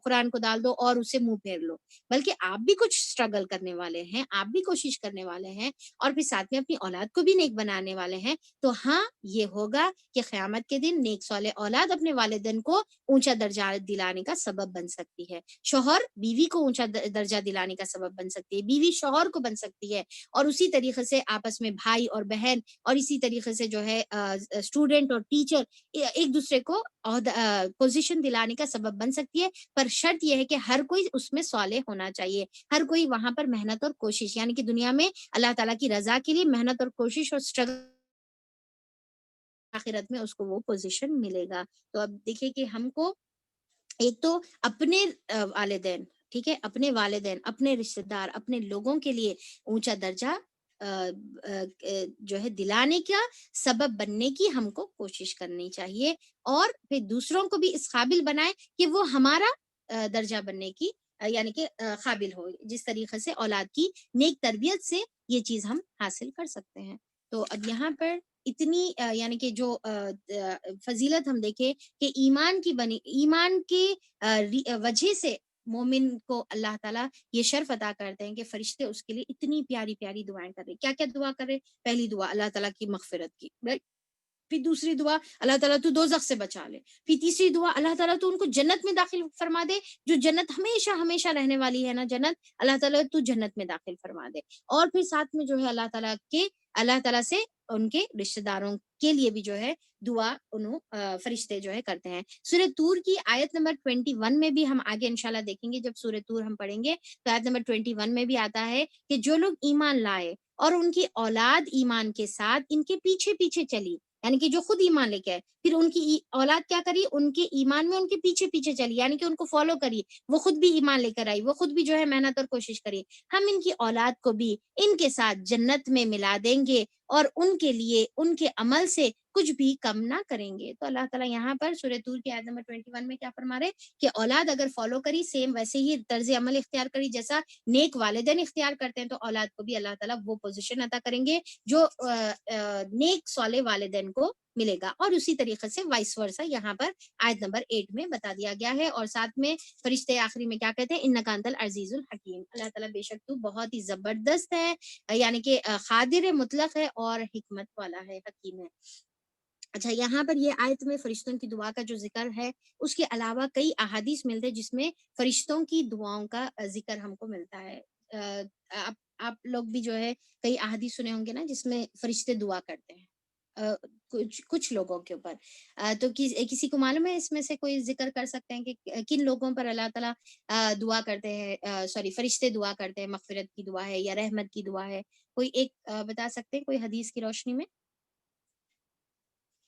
قرآن کو ڈال دو اور اسے منہ پھیر لو، بلکہ آپ بھی کچھ اسٹرگل کرنے والے ہیں، آپ بھی کوشش کرنے والے ہیں، اور پھر ساتھ میں اپنی اولاد کو بھی نیک بنانے والے ہیں۔ تو ہاں یہ ہوگا کہ قیامت کے دن نیک صالح اولاد اپنے والدین کو اونچا درجہ دلانے کا سبب بن سکتی ہے، شوہر بیوی کو اونچا درجہ دلانے کا سبب بن سکتی ہے، بیوی شوہر کو بن سکتی ہے، اور اسی طریقے سے آپس میں بھائی اور بہن، اور اسی طریقے سے جو ہے اسٹوڈنٹ اور ٹیچر ایک دوسرے کو پوزیشن دلانے کا سبب بن سکتی ہے۔ پر شرط یہ ہے کہ ہر کوئی اس میں صالح ہونا چاہیے، ہر کوئی وہاں پر محنت اور کوشش، یعنی کہ دنیا میں اللہ تعالیٰ کی رضا کے لیے محنت اور کوشش اور اسٹرگل، آخرت میں اس کو وہ پوزیشن ملے گا۔ تو اب دیکھیے کہ ہم کو ایک تو اپنے والدین، ٹھیک ہے، اپنے والدین، اپنے رشتہ دار، اپنے لوگوں کے لیے اونچا درجہ جو ہے دلانے کا سبب بننے کی ہم کو کوشش کرنی چاہیے، اور پھر دوسروں کو بھی اس قابل بنائے کہ وہ ہمارا درجہ بننے کی یعنی کہ قابل ہو، جس طریقے سے اولاد کی نیک تربیت سے یہ چیز ہم حاصل کر سکتے ہیں۔ تو اب یہاں پر اتنی یعنی کہ جو فضیلت ہم دیکھیں کہ ایمان کی بنی، ایمان کی وجہ سے مومن کو اللہ تعالیٰ یہ شرف عطا کرتے ہیں کہ فرشتے اس کے لیے اتنی پیاری پیاری دعائیں کر رہے۔ کیا کیا دعا کر رہے؟ پہلی دعا اللہ تعالیٰ کی مغفرت کی، پھر دوسری دعا اللہ تعالیٰ تو دوزخ سے بچا لے، پھر تیسری دعا اللہ تعالیٰ تو ان کو جنت میں داخل فرما دے، جو جنت ہمیشہ ہمیشہ رہنے والی ہے نا جنت، اللہ تعالیٰ تو جنت میں داخل فرما دے، اور پھر ساتھ میں جو ہے اللہ تعالیٰ سے ان کے رشتہ داروں کے لیے بھی جو ہے دعا فرشتے جو ہے کرتے ہیں۔ سورہ طور کی آیت نمبر 21 میں بھی ہم آگے انشاءاللہ دیکھیں گے، جب سورہ طور ہم پڑھیں گے تو آیت نمبر 21 میں بھی آتا ہے کہ جو لوگ ایمان لائے اور ان کی اولاد ایمان کے ساتھ ان کے پیچھے پیچھے چلی، یعنی کہ جو خود ایمان لے کے آئے پھر ان کی اولاد کیا کری، ان کے ایمان میں ان کے پیچھے پیچھے چلی، یعنی کہ ان کو فالو کری، وہ خود بھی ایمان لے کر آئی، وہ خود بھی جو ہے محنت اور کوشش کری، ہم ان کی اولاد کو بھی ان کے ساتھ جنت میں ملا دیں گے، اور ان کے لیے ان کے عمل سے کچھ بھی کم نہ کریں گے۔ تو اللہ تعالیٰ یہاں پر سورہ طور کی آیت نمبر 21 میں کیا فرما رہے کہ اولاد اگر فالو کری، سیم ویسے ہی طرز عمل اختیار کری جیسا نیک والدین اختیار کرتے ہیں، تو اولاد کو بھی اللہ تعالیٰ وہ پوزیشن عطا کریں گے جو نیک صالح والدین کو ملے گا، اور اسی طریقے سے وائس ورسا یہاں پر آیت نمبر 8 میں بتا دیا گیا ہے، اور ساتھ میں فرشتے آخری میں کیا کہتے ہیں، انک انت العزیز الحکیم، اللہ تعالیٰ بے شک تو بہت ہی زبردست ہے، یعنی کہ قادر مطلق ہے اور حکمت والا ہے، حکیم ہے۔ اچھا، یہاں پر یہ آیت میں فرشتوں کی دعا کا جو ذکر ہے، اس کے علاوہ کئی احادیث ملتے ہیں جس میں فرشتوں کی دعاؤں کا ذکر ہم کو ملتا ہے۔ آپ لوگ بھی جو ہے کئی احادیث سنے ہوں گے نا جس میں فرشتے دعا کرتے ہیں کچھ لوگوں کے اوپر، تو کسی کو معلوم ہے اس میں سے کوئی ذکر کر سکتے ہیں کہ کن لوگوں پر اللہ تعالیٰ دعا کرتے ہیں، فرشتے دعا کرتے ہیں، مغفرت کی دعا ہے یا رحمت کی دعا ہے؟ کوئی ایک بتا سکتے ہیں کوئی حدیث کی روشنی میں؟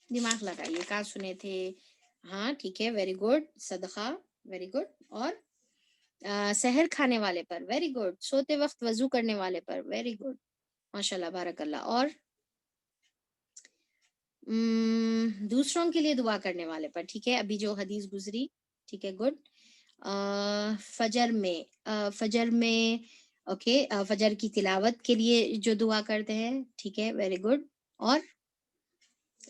دماغ لگائیے، کہاں سنے تھے؟ ہاں ٹھیک ہے، ویری گڈ، صدقہ، ویری گڈ، اور سحر کھانے والے پر، ویری گڈ، سوتے وقت وضو کرنے والے پر، ویری گڈ، ماشاء اللہ، بارک اللہ، اور دوسروں کے لیے دعا کرنے والے پر، ٹھیک ہے، ابھی جو حدیث گزری، ٹھیک ہے، گڈ، فجر میں اوکے، فجر کی تلاوت کے لیے جو دعا کرتے ہیں، ٹھیک ہے، ویری گڈ، اور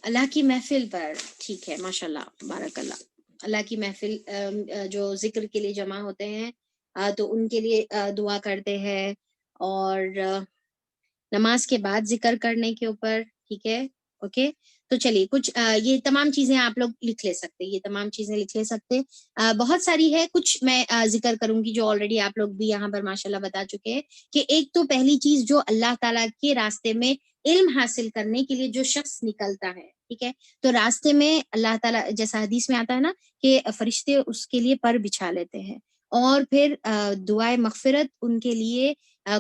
اللہ کی محفل پر، ٹھیک ہے، ماشاء اللہ، بارک اللہ، اللہ کی محفل جو ذکر کے لیے جمع ہوتے ہیں تو ان کے لیے دعا کرتے ہیں، اور نماز کے بعد ذکر کرنے کے اوپر، ٹھیک ہے، اوکے. تو چلیے کچھ یہ تمام چیزیں آپ لوگ لکھ لے سکتے, یہ تمام چیزیں لکھ لے سکتے. بہت ساری ہے, کچھ میں ذکر کروں گی جو آلریڈی آپ لوگ بھی یہاں پر ماشاءاللہ بتا چکے ہیں. کہ ایک تو پہلی چیز جو اللہ تعالیٰ کے راستے میں علم حاصل کرنے کے لیے جو شخص نکلتا ہے, ٹھیک ہے, تو راستے میں اللہ تعالیٰ جیسا حدیث میں آتا ہے نا کہ فرشتے اس کے لیے پر بچھا لیتے ہیں, اور پھر دعائے مغفرت ان کے لیے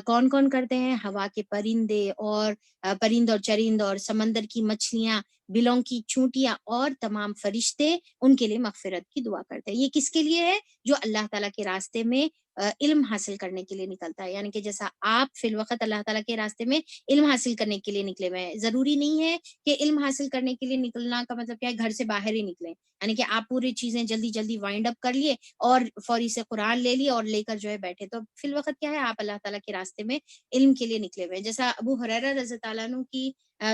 کون کون کرتے ہیں, ہوا کے پرندے اور پرند اور چرند اور سمندر کی مچھلیاں, بلوں کی چونٹیاں اور تمام فرشتے ان کے لیے مغفرت کی دعا کرتے ہیں. یہ کس کے لیے ہے؟ جو اللہ تعالیٰ کے راستے میں علم حاصل کرنے کے لیے نکلتا ہے. یعنی کہ جیسا آپ فی الوقت اللہ تعالیٰ کے راستے میں علم حاصل کرنے کے لیے نکلے ہوئے ہیں, ضروری نہیں ہے کہ علم حاصل کرنے کے لیے نکلنا کا مطلب کیا ہے گھر سے باہر ہی نکلیں. یعنی کہ آپ پوری چیزیں جلدی جلدی وائنڈ اپ کر لیے اور فوری سے قرآن لے لیے اور لے کر جو ہے بیٹھے, تو فی الوقت کیا ہے آپ اللہ تعالیٰ کے راستے میں علم کے لیے نکلے ہوئے ہیں. جیسا ابو ہریرہ رضی اللہ عنہ کی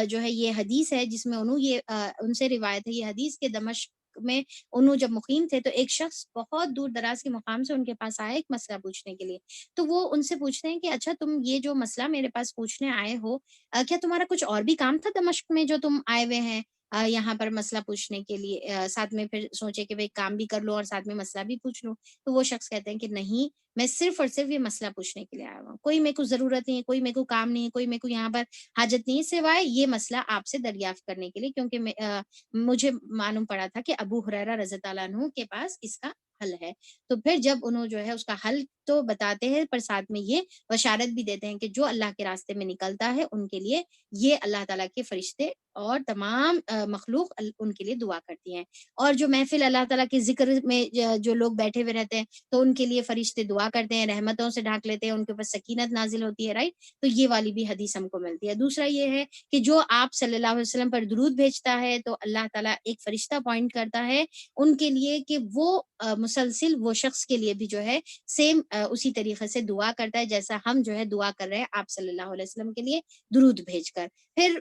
جو ہے یہ حدیث ہے جس میں ان سے روایت ہے, یہ حدیث کے دمشق میں انہوں جب مقیم تھے تو ایک شخص بہت دور دراز کے مقام سے ان کے پاس آیا ایک مسئلہ پوچھنے کے لیے. تو وہ ان سے پوچھتے ہیں کہ اچھا تم یہ جو مسئلہ میرے پاس پوچھنے آئے ہو, کیا تمہارا کچھ اور بھی کام تھا دمشق میں جو تم آئے ہوئے ہیں یہاں پر مسئلہ پوچھنے کے لیے, ساتھ میں پھر سوچے کہ بھائی کام بھی کر لو اور ساتھ میں مسئلہ بھی پوچھ لو. تو وہ شخص کہتے ہیں کہ نہیں, میں صرف اور صرف یہ مسئلہ پوچھنے کے لیے آیا ہوں, کوئی میرے کو ضرورت نہیں ہے, کوئی میرے کو کام نہیں ہے, کوئی میرے کو یہاں پر حاجت نہیں ہے سوائے یہ مسئلہ آپ سے دریافت کرنے کے لیے, کیونکہ مجھے معلوم پڑا تھا کہ ابو ہریرہ رضی اللہ عنہ کے پاس اس کا حل ہے. تو پھر جب انہوں جو ہے اس کا حل تو بتاتے ہیں پر ساتھ میں یہ بشارت بھی دیتے ہیں کہ جو اللہ کے راستے میں نکلتا ہے ان کے لیے یہ اللہ تعالیٰ کے فرشتے اور تمام مخلوق ان کے لیے دعا کرتی ہیں. اور جو محفل اللہ تعالیٰ کے ذکر میں جو لوگ بیٹھے ہوئے رہتے ہیں تو ان کے لیے فرشتے دعا کرتے ہیں, رحمتوں سے ڈھانک لیتے ہیں, ان کے اوپر سکینت نازل ہوتی ہے, رائٹ. تو یہ والی بھی حدیث ہم کو ملتی ہے. دوسرا یہ ہے کہ جو آپ صلی اللہ علیہ وسلم پر درود بھیجتا ہے تو اللہ تعالیٰ ایک فرشتہ اپوائنٹ کرتا ہے ان کے لیے کہ وہ مسلسل وہ شخص کے لیے بھی جو ہے سیم اسی طریقے سے دعا کرتا ہے جیسا ہم جو ہے دعا کر رہے ہیں آپ صلی اللہ علیہ وسلم کے لیے درود بھیج کر. پھر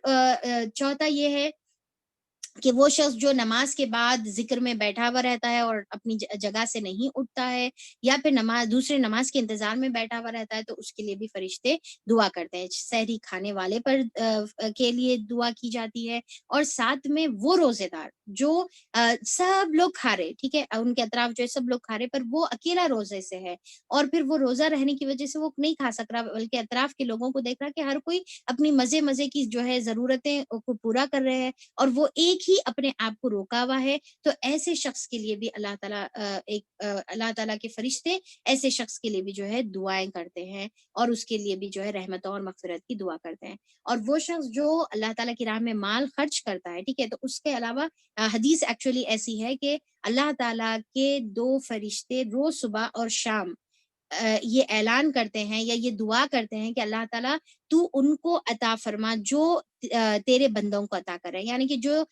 چوتھا یہ ہے کہ وہ شخص جو نماز کے بعد ذکر میں بیٹھا ہوا رہتا ہے اور اپنی جگہ سے نہیں اٹھتا ہے یا پھر دوسرے نماز کے انتظار میں بیٹھا ہوا رہتا ہے تو اس کے لیے بھی فرشتے دعا کرتے ہیں. سحری کھانے والے پر کے لیے دعا کی جاتی ہے, اور ساتھ میں وہ روزے دار جو سب لوگ کھا رہے, ٹھیک ہے, ان کے اطراف جو ہے سب لوگ کھا رہے پر وہ اکیلا روزے سے ہے, اور پھر وہ روزہ رہنے کی وجہ سے وہ نہیں کھا سک رہا بلکہ اطراف کے لوگوں کو دیکھ رہا کہ ہر کوئی اپنی مزے کی جو ہے ضرورتیں کو پورا کر رہے ہیں اور وہ ایک ہی اپنے آپ کو روکا ہوا ہے. تو ایسے شخص کے لیے بھی اللہ تعالیٰ کے فرشتے ایسے شخص کے لیے بھی جو ہے دعائیں کرتے ہیں اور اس کے لیے بھی جو ہے رحمتوں اور مغفرت کی دعا کرتے ہیں. اور وہ شخص جو اللہ تعالیٰ کی راہ میں مال خرچ کرتا ہے, ٹھیک ہے, تو اس کے علاوہ حدیث ایکچولی ایسی ہے کہ اللہ تعالیٰ کے 2 فرشتے روز صبح اور شام یہ اعلان کرتے ہیں یا یہ دعا کرتے ہیں کہ اللہ تعالیٰ تو ان کو عطا فرما جو تیرے بندوں کو عطا کر رہے ہیں. یعنی کہ جو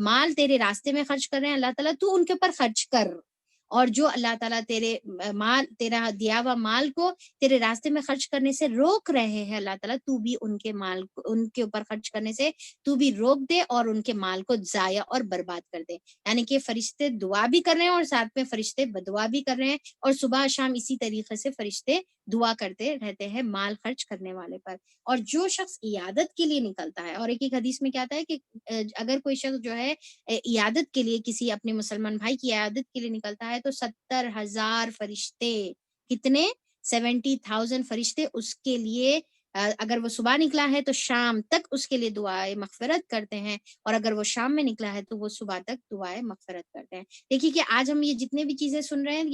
مال تیرے راستے میں خرچ کر رہے ہیں اللہ تعالیٰ تو ان کے اوپر خرچ کر, اور جو اللہ تعالیٰ تیرا دیا ہوا مال کو تیرے راستے میں خرچ کرنے سے روک رہے ہیں اللہ تعالیٰ تو بھی ان کے اوپر خرچ کرنے سے تو بھی روک دے اور ان کے مال کو ضائع اور برباد کر دے. یعنی کہ فرشتے دعا بھی کر رہے ہیں اور ساتھ میں فرشتے بدعا بھی کر رہے ہیں, اور صبح شام اسی طریقے سے فرشتے دعا کرتے رہتے ہیں مال خرچ کرنے والے پر. اور جو شخص عیادت کے لیے نکلتا ہے, اور ایک حدیث میں کیا آتا ہے کہ اگر کوئی شخص جو ہے عیادت کے لیے کسی اپنے مسلمان بھائی کی عیادت کے لیے نکلتا ہے تو 70,000 فرشتے, کتنے 70,000 فرشتے اس کے لیے اگر وہ صبح نکلا ہے تو شام تک اس کے لیے دعائیں مغفرت کرتے ہیں, اور اگر وہ شام میں نکلا ہے تو وہ صبح تک دعائیں مغفرت کرتے ہیں. دیکھیے کہ آج ہم یہ جتنے بھی چیزیں سن رہے ہیں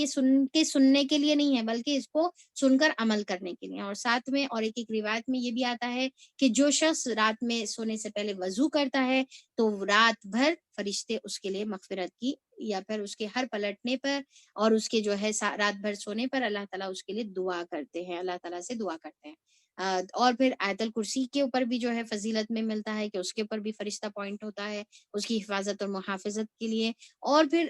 یہ سننے کے لیے نہیں ہے بلکہ اس کو سن کر عمل کرنے کے لیے. اور ساتھ میں اور ایک روایت میں یہ بھی آتا ہے کہ جو شخص رات میں سونے سے پہلے وضو کرتا ہے تو رات بھر فرشتے اس کے لیے مغفرت کی یا پھر اس کے ہر پلٹنے پر اور اس کے جو ہے رات بھر سونے پر اللہ تعالیٰ اس کے لیے دعا کرتے ہیں, اللہ تعالیٰ سے دعا کرتے ہیں. اور پھر آیت الکرسی کے اوپر بھی جو ہے فضیلت میں ملتا ہے کہ اس کے اوپر بھی فرشتہ پوائنٹ ہوتا ہے اس کی حفاظت اور محافظت کے لیے. اور پھر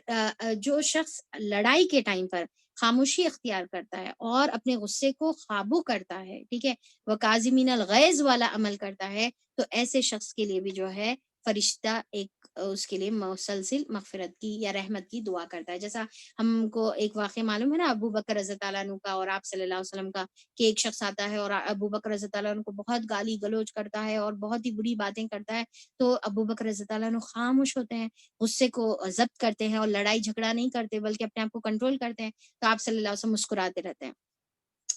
جو شخص لڑائی کے ٹائم پر خاموشی اختیار کرتا ہے اور اپنے غصے کو قابو کرتا ہے, ٹھیک ہے, وہ کاظمین الغیظ والا عمل کرتا ہے, تو ایسے شخص کے لیے بھی جو ہے فرشتہ ایک اس کے لیے مسلسل مغفرت کی یا رحمت کی دعا کرتا ہے. جیسا ہم کو ایک واقعہ معلوم ہے نا ابو بکر رضی اللہ عنہ کا اور آپ صلی اللہ علیہ وسلم کا، کہ ایک شخص آتا ہے اور ابو بکر رضی اللہ عنہ کو بہت گالی گلوچ کرتا ہے اور بہت ہی بری باتیں کرتا ہے، تو ابو بکر رضی اللہ عنہ خاموش ہوتے ہیں، غصے کو ضبط کرتے ہیں اور لڑائی جھگڑا نہیں کرتے بلکہ اپنے آپ کو کنٹرول کرتے ہیں. تو آپ صلی اللہ علیہ وسلم مسکراتے رہتے ہیں.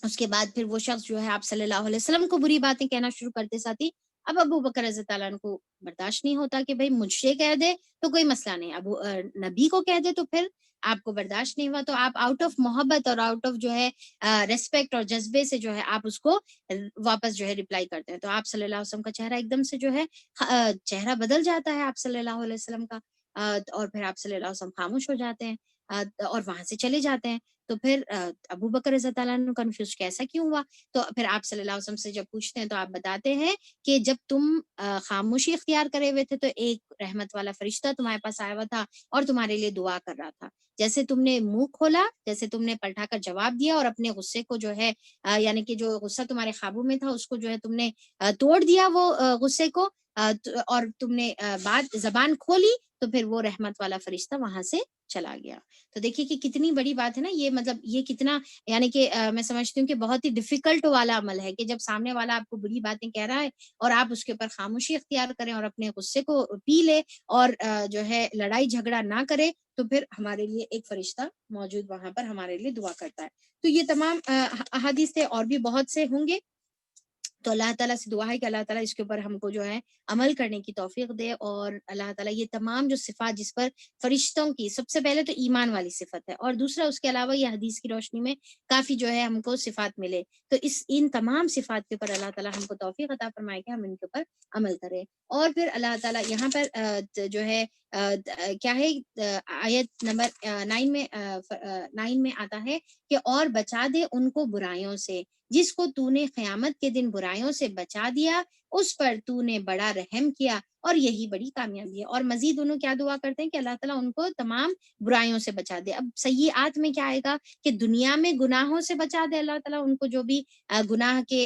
اس کے بعد پھر وہ شخص جو ہے آپ صلی اللہ علیہ وسلم کو بری باتیں کہنا شروع کرتے ساتھی. اب ابو بکر رضی اللہ عنہ کو برداشت نہیں ہوتا کہ بھائی مجھ سے کہہ دے تو کوئی مسئلہ نہیں، ابو نبی کو کہہ دے تو پھر آپ کو برداشت نہیں ہوا، تو آپ آؤٹ آف محبت اور آؤٹ آف جو ہے ریسپیکٹ اور جذبے سے جو ہے آپ اس کو واپس جو ہے ریپلائی کرتے ہیں. تو آپ صلی اللہ علیہ وسلم کا چہرہ ایک دم سے جو ہے چہرہ بدل جاتا ہے آپ صلی اللہ علیہ وسلم کا، اور پھر آپ صلی اللہ علیہ وسلم خاموش ہو جاتے ہیں اور وہاں سے چلے جاتے ہیں. تو پھر ابو بکر رضی اللہ عنہ کنفیوز کیسا کیوں ہوا؟ تو پھر آپ صلی اللہ علیہ وسلم سے جب پوچھتے ہیں تو آپ بتاتے ہیں کہ جب تم خاموشی اختیار کرے ہوئے تھے تو ایک رحمت والا فرشتہ تمہارے پاس آیا ہوا تھا اور تمہارے لیے دعا کر رہا تھا. جیسے تم نے منہ کھولا، جیسے تم نے پلٹا کر جواب دیا اور اپنے غصے کو جو ہے یعنی کہ جو غصہ تمہارے قابو میں تھا اس کو جو ہے تم نے توڑ دیا وہ غصے کو، اور تم نے بات زبان کھولی، تو پھر وہ رحمت والا فرشتہ وہاں سے چلا گیا. تو دیکھیے کہ کتنی بڑی بات ہے نا یہ، مطلب یہ کتنا یعنی کہ میں سمجھتی ہوں کہ بہت ہی ڈیفیکلٹ والا عمل ہے کہ جب سامنے والا آپ کو بری باتیں کہہ رہا ہے اور آپ اس کے اوپر خاموشی اختیار کریں اور اپنے غصے کو پی لے اور جو ہے لڑائی جھگڑا نہ کرے، تو پھر ہمارے لیے ایک فرشتہ موجود وہاں پر ہمارے لیے دعا کرتا ہے. تو یہ تمام احادیث تھے، اور بھی بہت سے ہوں گے. تو اللہ تعالیٰ سے دعا ہے کہ اللہ تعالیٰ اس کے اوپر ہم کو جو ہے عمل کرنے کی توفیق دے، اور اللہ تعالیٰ یہ تمام جو صفات جس پر فرشتوں کی سب سے پہلے تو ایمان والی صفت ہے، اور دوسرا اس کے علاوہ یہ حدیث کی روشنی میں کافی جو ہے ہم کو صفات ملے، تو ان تمام صفات کے اوپر اللہ تعالیٰ ہم کو توفیق عطا فرمائے کہ ہم ان کے اوپر عمل کریں. اور پھر اللہ تعالیٰ یہاں پر جو ہے کیا ہے آیت نمبر 9 میں آتا ہے کہ اور بچا دے ان کو برائیوں سے، جس کو تو نے قیامت کے دن برائیوں سے بچا دیا، اس پر تو نے بڑا رحم کیا اور یہی بڑی کامیابی ہے. اور مزید انہوں کیا دعا کرتے ہیں کہ اللہ تعالیٰ ان کو تمام برائیوں سے بچا دے. اب سیئات میں کیا آئے گا کہ دنیا میں گناہوں سے بچا دے اللہ تعالیٰ ان کو، جو بھی گناہ کے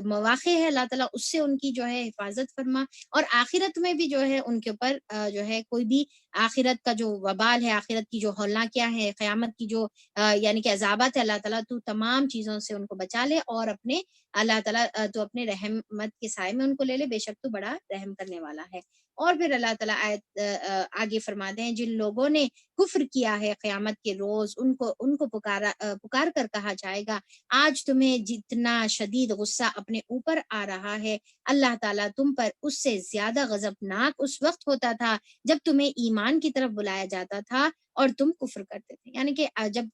مواقع ہے اللہ تعالیٰ اس سے ان کی جو ہے حفاظت فرما، اور آخرت میں بھی جو ہے ان کے اوپر جو ہے کوئی بھی آخرت کا جو وبال ہے، آخرت کی جو ہولناکیاں ہے، قیامت کی جو یعنی کہ عذابات ہے، اللہ تعالیٰ تو تمام چیزوں سے ان کو بچا لے، اور اپنے اللہ تعالیٰ تو اپنے رحمت کے سائے میں ان کو لے لے، بے شک تو بڑا رحم کرنے والا ہے. اور پھر اللہ تعالیٰ آگے فرماتے ہیں جن لوگوں نے کفر کیا ہے قیامت کے روز ان کو پکار کر کہا جائے گا آج تمہیں جتنا شدید غصہ اپنے اوپر آ رہا ہے، اللہ تعالیٰ تم پر اس سے زیادہ غضبناک اس وقت ہوتا تھا جب تمہیں ایمان کی طرف بلایا جاتا تھا اور تم کفر کرتے تھے. یعنی کہ جب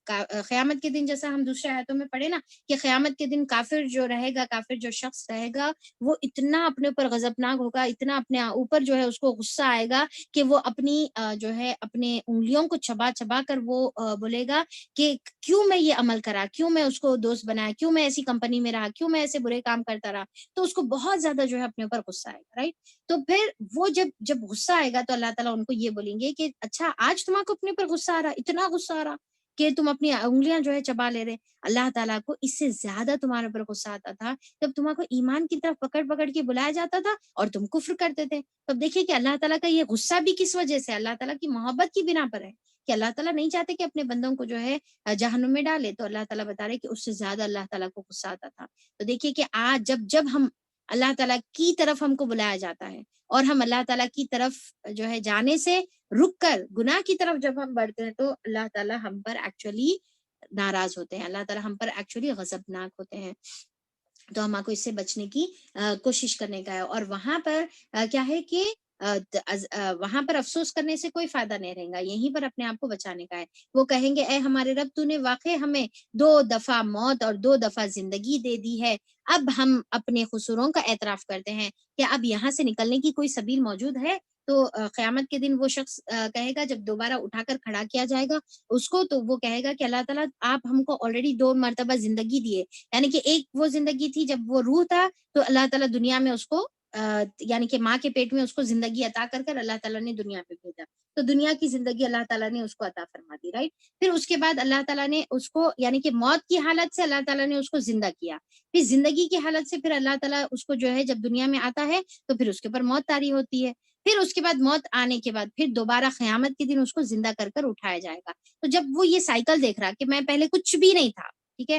قیامت کے دن، جیسا ہم دوسرے آیتوں میں پڑھے نا کہ قیامت کے دن کافر جو رہے گا، کافر جو شخص رہے گا، وہ اتنا اپنے اوپر غضبناک ہوگا، اتنا اپنے اوپر جو ہے اس کو غصہ آئے گا کہ وہ اپنی جو ہے اپنے انگلیوں کو چبا چبا کر وہ بولے گا کہ کیوں میں یہ عمل کرا، کیوں میں اس کو دوست بنایا، کیوں میں ایسی کمپنی میں رہا، کیوں میں ایسے برے کام کرتا رہا. تو اس کو بہت زیادہ جو ہے اپنے اوپر غصہ آئے گا، رائٹ. تو پھر وہ جب غصہ آئے گا تو اللہ تعالیٰ ان کو یہ بولیں گے کہ اچھا آج تمہارے کو اپنے اوپر غصہ آ رہا، اتنا غصہ آ رہا کہ تم اپنی انگلیاں جو ہے چبا لے رہے. اللہ تعالیٰ کو اس سے زیادہ تمہارے اوپر غصہ آتا تھا جب تمہارے کو ایمان کی طرف پکڑ پکڑ کے بلایا جاتا تھا اور تم کفر کرتے تھے. تب دیکھیے کہ اللہ تعالیٰ کا یہ غصہ بھی کس وجہ سے، اللہ تعالیٰ کی محبت کی بنا پر ہے کہ اللہ تعالیٰ نہیں چاہتے کہ اپنے بندوں کو جو ہے جہنم میں ڈالے. تو اللہ تعالیٰ بتا رہے کہ اس سے زیادہ اللہ تعالیٰ کو غصہ آتا تھا. تو دیکھیے کہ آج جب ہم اللہ تعالیٰ کی طرف ہم کو بلایا جاتا ہے اور ہم اللہ تعالیٰ کی طرف جو ہے جانے سے رک کر گناہ کی طرف جب ہم بڑھتے ہیں تو اللہ تعالیٰ ہم پر ایکچولی ناراض ہوتے ہیں، اللہ تعالیٰ ہم پر ایکچولی غضبناک ہوتے ہیں. تو ہم کو اس سے بچنے کی کوشش کرنے کا ہے. اور وہاں پر کیا ہے کہ وہاں پر افسوس کرنے سے کوئی فائدہ نہیں رہے گا، یہیں پر اپنے آپ کو بچانے کا ہے. وہ کہیں گے اے ہمارے رب تو نے واقع ہمیں 2 دفعہ موت اور 2 دفعہ زندگی دے دی ہے، اب ہم اپنے قصوروں کا اعتراف کرتے ہیں کہ اب یہاں سے نکلنے کی کوئی سبیل موجود ہے. تو قیامت کے دن وہ شخص کہے گا جب دوبارہ اٹھا کر کھڑا کیا جائے گا اس کو، تو وہ کہے گا کہ اللہ تعالیٰ آپ ہم کو آلریڈی 2 مرتبہ زندگی دیے. یعنی کہ ایک وہ زندگی تھی جب وہ روح تھا تو اللہ تعالیٰ دنیا میں اس کو یعنی کہ ماں کے پیٹ میں اس کو زندگی عطا کر کر اللہ تعالیٰ نے دنیا پہ بھیجا. تو دنیا کی زندگی اللہ تعالیٰ نے اس کو عطا فرما دی، رائٹ. پھر اس کے بعد اللہ تعالیٰ نے اس کو یعنی کہ موت کی حالت سے اللہ تعالیٰ نے اس کو زندہ کیا. پھر زندگی کی حالت سے پھر اللہ تعالیٰ اس کو جو ہے جب دنیا میں آتا ہے تو پھر اس کے اوپر موت طاری ہوتی ہے. پھر اس کے بعد موت آنے کے بعد پھر دوبارہ قیامت کے دن اس کو زندہ کر کر اٹھایا جائے گا. تو جب وہ یہ سائیکل دیکھ رہا کہ میں پہلے کچھ بھی نہیں تھا، ٹھیک ہے،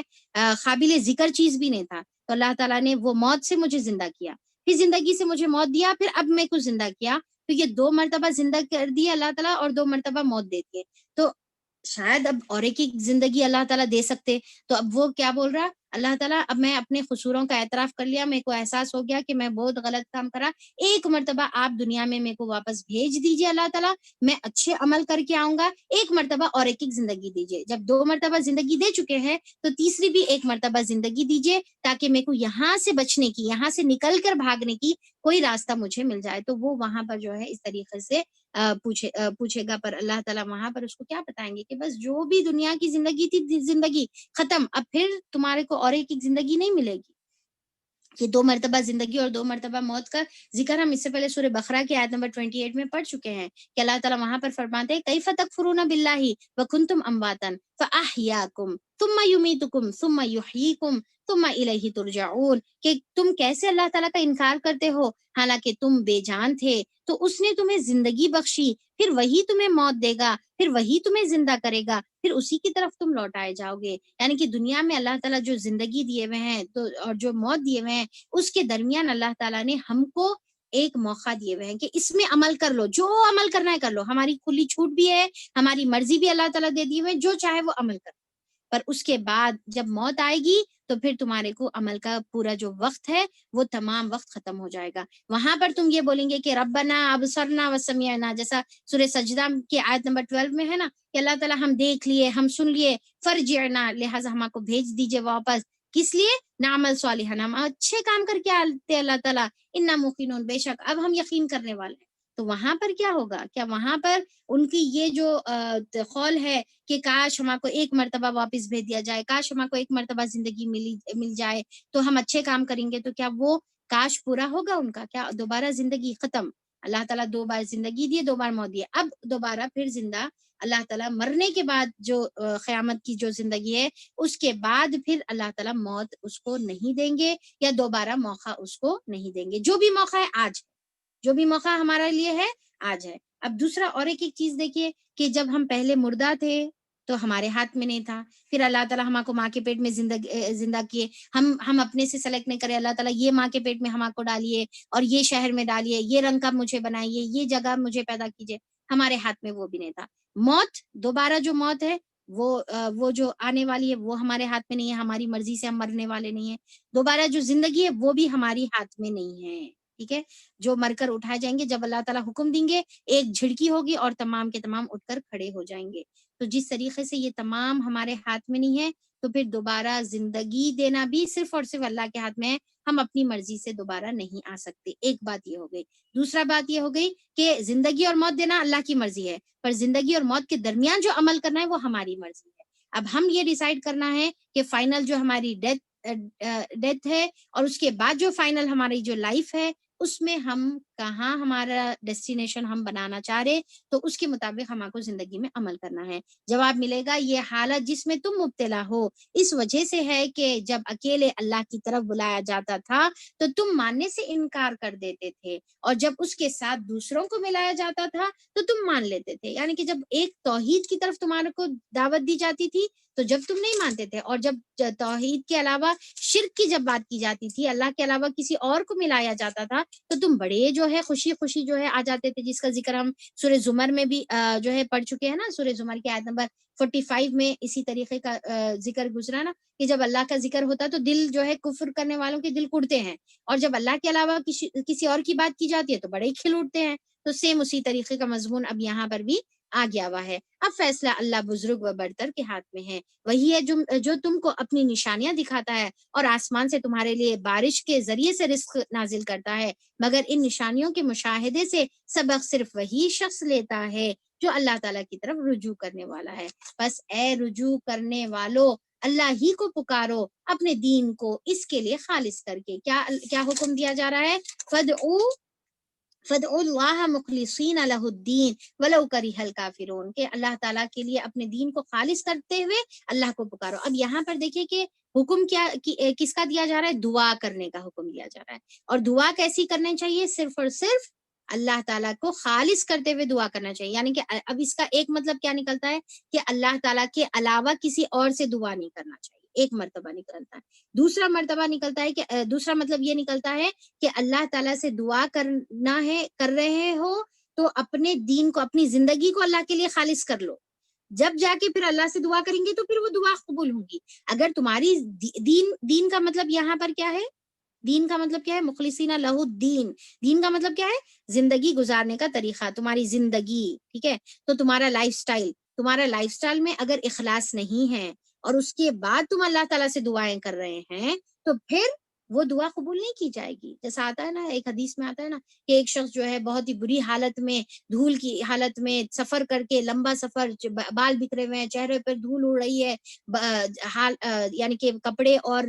قابل ذکر چیز بھی نہیں تھا، تو اللہ تعالیٰ نے وہ موت سے مجھے زندہ کیا، پھر زندگی سے مجھے موت دیا، پھر اب میں کو زندہ کیا، تو یہ 2 مرتبہ زندہ کر دیا اللہ تعالیٰ اور 2 مرتبہ موت دے دیے. تو شاید اب اور ایک زندگی اللہ تعالیٰ دے سکتے. تو اب وہ کیا بول رہا اللہ تعالیٰ، اب میں اپنے قصوروں کا اعتراف کر لیا، میرے کو احساس ہو گیا کہ میں بہت غلط کام کرا، ایک مرتبہ آپ دنیا میں میرے کو واپس بھیج دیجیے اللہ تعالیٰ، میں اچھے عمل کر کے آؤں گا، ایک مرتبہ اور ایک زندگی دیجیے. جب 2 مرتبہ زندگی دے چکے ہیں تو تیسری بھی ایک مرتبہ زندگی دیجیے تاکہ میرے کو یہاں سے بچنے کی، یہاں سے نکل کر بھاگنے کی کوئی راستہ مجھے مل جائے. تو وہ وہاں پر جو ہے اس طریقے سے پوچھے گا، پر اللہ تعالیٰ وہاں پر اس کو کیا بتائیں گے کہ بس جو بھی دنیا کی زندگی تھی زندگی ختم، اب پھر تمہارے کو اور ایک زندگی نہیں ملے گی. کہ 2 مرتبہ زندگی اور 2 مرتبہ موت کا ذکر ہم اس سے پہلے سورہ بقرہ کی آیت نمبر 28 میں پڑھ چکے ہیں کہ اللہ تعالیٰ وہاں پر فرماتے ہیں کیف تکفرون باللہ وکنتم امواتا فاحیاکم ثم یمیتکم ثم یحییکم ثم الیہ ترجعون، کہ تم کیسے اللہ تعالیٰ کا انکار کرتے ہو حالانکہ تم بے جان تھے، تو اس نے تمہیں زندگی بخشی، پھر وہی تمہیں موت دے گا، پھر وہی تمہیں زندہ کرے گا، پھر اسی کی طرف تم لوٹائے جاؤ گے. یعنی کہ دنیا میں اللہ تعالیٰ جو زندگی دیے ہوئے ہیں تو اور جو موت دیے ہوئے ہیں اس کے درمیان اللہ تعالیٰ نے ہم کو ایک موقع دیے ہوئے ہیں کہ اس میں عمل کر لو، جو عمل کرنا ہے کر لو، ہماری کھلی چھوٹ بھی ہے، ہماری مرضی بھی اللہ تعالیٰ دے دی ہوئے، جو چاہے وہ عمل کر. پر اس کے بعد جب موت آئے گی تو پھر تمہارے کو عمل کا پورا جو وقت ہے وہ تمام وقت ختم ہو جائے گا. وہاں پر تم یہ بولیں گے کہ ربنا ابصرنا وسمعنا، جیسا سورہ سجدہ کی آیت نمبر 12 میں ہے نا کہ اللہ تعالیٰ ہم دیکھ لیے، ہم سن لیے، فرجعنا، لہٰذا ہم کو بھیج دیجئے واپس. کس لیے؟ نعمل صالحا، ہم اچھے کام کر کے آتے اللہ تعالیٰ، انا موقنون، بے شک اب ہم یقین کرنے والے ہیں. تو وہاں پر کیا ہوگا؟ کیا وہاں پر ان کی یہ جو قول ہے کہ کاش ہم کو ایک مرتبہ واپس بھیج دیا جائے، کاش ہم کو ایک مرتبہ زندگی مل جائے تو ہم اچھے کام کریں گے، تو کیا وہ کاش پورا ہوگا ان کا؟ کیا دوبارہ زندگی ختم؟ اللہ تعالیٰ 2 بار زندگی دیے، 2 بار موت دیے، اب دوبارہ پھر زندہ اللہ تعالیٰ مرنے کے بعد جو قیامت کی جو زندگی ہے اس کے بعد پھر اللہ تعالیٰ موت اس کو نہیں دیں گے یا دوبارہ موقع اس کو نہیں دیں گے. جو بھی موقع ہے آج، جو بھی موقع ہمارے لیے ہے آج ہے. اب دوسرا اور ایک چیز دیکھیے کہ جب ہم پہلے مردہ تھے تو ہمارے ہاتھ میں نہیں تھا، پھر اللہ تعالیٰ ہم کو ماں کے پیٹ میں زندہ کیے، ہم اپنے سے سلیکٹ نہیں کرے، اللہ تعالیٰ یہ ماں کے پیٹ میں ہم کو ڈالیے اور یہ شہر میں ڈالیے، یہ رنگ کا مجھے بنائیے، یہ جگہ مجھے پیدا کیجیے، ہمارے ہاتھ میں وہ بھی نہیں تھا. موت، دوبارہ جو موت ہے وہ جو آنے والی ہے وہ ہمارے ہاتھ میں نہیں ہے، ہماری مرضی سے ہم مرنے والے نہیں ہیں. دوبارہ جو زندگی ہے وہ بھی ہماری ہاتھ میں نہیں ہے، ٹھیک ہے، جو مر کر اٹھائے جائیں گے جب اللہ تعالیٰ حکم دیں گے، ایک جھڑکی ہوگی اور تمام کے تمام اٹھ کر کھڑے ہو جائیں گے. تو جس طریقے سے یہ تمام ہمارے ہاتھ میں نہیں ہے تو پھر دوبارہ زندگی دینا بھی صرف اور صرف اللہ کے ہاتھ میں ہے، ہم اپنی مرضی سے دوبارہ نہیں آ سکتے. ایک بات یہ ہو گئی. دوسرا بات یہ ہو گئی کہ زندگی اور موت دینا اللہ کی مرضی ہے، پر زندگی اور موت کے درمیان جو عمل کرنا ہے وہ ہماری مرضی ہے. اب ہم یہ ڈیسائیڈ کرنا ہے کہ فائنل جو ہماری ڈیتھ ہے اور اس کے بعد جو فائنل ہماری جو لائف ہے اس میں ہم کہاں ہمارا ڈیسٹینیشن ہم بنانا چاہ رہے، تو اس کے مطابق ہم کو زندگی میں عمل کرنا ہے. جواب ملے گا یہ حالت جس میں تم مبتلا ہو اس وجہ سے ہے کہ جب اکیلے اللہ کی طرف بلایا جاتا تھا تو تم ماننے سے انکار کر دیتے تھے، اور جب اس کے ساتھ دوسروں کو ملایا جاتا تھا تو تم مان لیتے تھے. یعنی کہ جب ایک توحید کی طرف تمہارے کو دعوت دی جاتی تھی تو جب تم نہیں مانتے تھے، اور جب توحید کے علاوہ شرک کی جب بات کی جاتی تھی، اللہ کے علاوہ کسی اور کو ملایا جاتا تھا، تو تم بڑے جو ہے خوشی خوشی جو ہے آ جاتے تھے، جس کا ذکر ہم سورہ زمر میں بھی جو ہے پڑھ چکے ہیں نا. سورہ زمر کی آیت نمبر 45 میں اسی طریقے کا ذکر گزرا نا کہ جب اللہ کا ذکر ہوتا تو دل جو ہے کفر کرنے والوں کے دل کڑتے ہیں، اور جب اللہ کے علاوہ کسی اور کی بات کی جاتی ہے تو بڑے ہی کھل اٹھتے ہیں. تو سیم اسی طریقے کا مضمون اب یہاں پر بھی آ گیا ہوا ہے. اب فیصلہ اللہ بزرگ و برتر کے ہاتھ میں ہے، وہی ہے جو تم کو اپنی نشانیاں دکھاتا ہے اور آسمان سے تمہارے لیے بارش کے ذریعے سے رزق نازل کرتا ہے، مگر ان نشانیوں کے مشاہدے سے سبق صرف وہی شخص لیتا ہے جو اللہ تعالیٰ کی طرف رجوع کرنے والا ہے. بس اے رجوع کرنے والو، اللہ ہی کو پکارو اپنے دین کو اس کے لیے خالص کر کے. کیا حکم دیا جا رہا ہے؟ فدعوا اللہ مخلصین لہ الدین ولو کرہ الکافرون، کہ اللہ تعالیٰ کے لیے اپنے دین کو خالص کرتے ہوئے اللہ کو پکارو. اب یہاں پر دیکھیں کہ حکم کس کا دیا جا رہا ہے؟ دعا کرنے کا حکم دیا جا رہا ہے. اور دعا کیسی کرنی چاہیے؟ صرف اور صرف اللہ تعالیٰ کو خالص کرتے ہوئے دعا کرنا چاہیے. یعنی کہ اب اس کا ایک مطلب کیا نکلتا ہے کہ اللہ تعالیٰ کے علاوہ کسی اور سے دعا نہیں کرنا چاہیے، ایک مرتبہ نکلتا ہے. دوسرا مرتبہ نکلتا ہے کہ دوسرا مطلب یہ نکلتا ہے کہ اللہ تعالیٰ سے دعا کرنا ہے، کر رہے ہو تو اپنے دین کو، اپنی زندگی کو اللہ کے لیے خالص کر لو. جب جا کے پھر اللہ سے دعا کریں گے تو پھر وہ دعا قبول ہوگی. اگر تمہاری دین کا مطلب یہاں پر کیا ہے، دین کا مطلب کیا ہے؟ مخلصین لہ الدین. دین کا مطلب کیا ہے؟ زندگی گزارنے کا طریقہ، تمہاری زندگی. ٹھیک ہے، تو تمہارا لائف سٹائل میں اگر اخلاص نہیں ہے اور اس کے بعد تم اللہ تعالیٰ سے دعائیں کر رہے ہیں تو پھر وہ دعا قبول نہیں کی جائے گی. جیسا آتا ہے نا، ایک حدیث میں آتا ہے نا کہ ایک شخص جو ہے بہت ہی بری حالت میں، دھول کی حالت میں سفر کر کے، لمبا سفر، بال بکھرے ہوئے ہیں، چہرے پر دھول اڑ رہی ہے، یعنی کہ کپڑے اور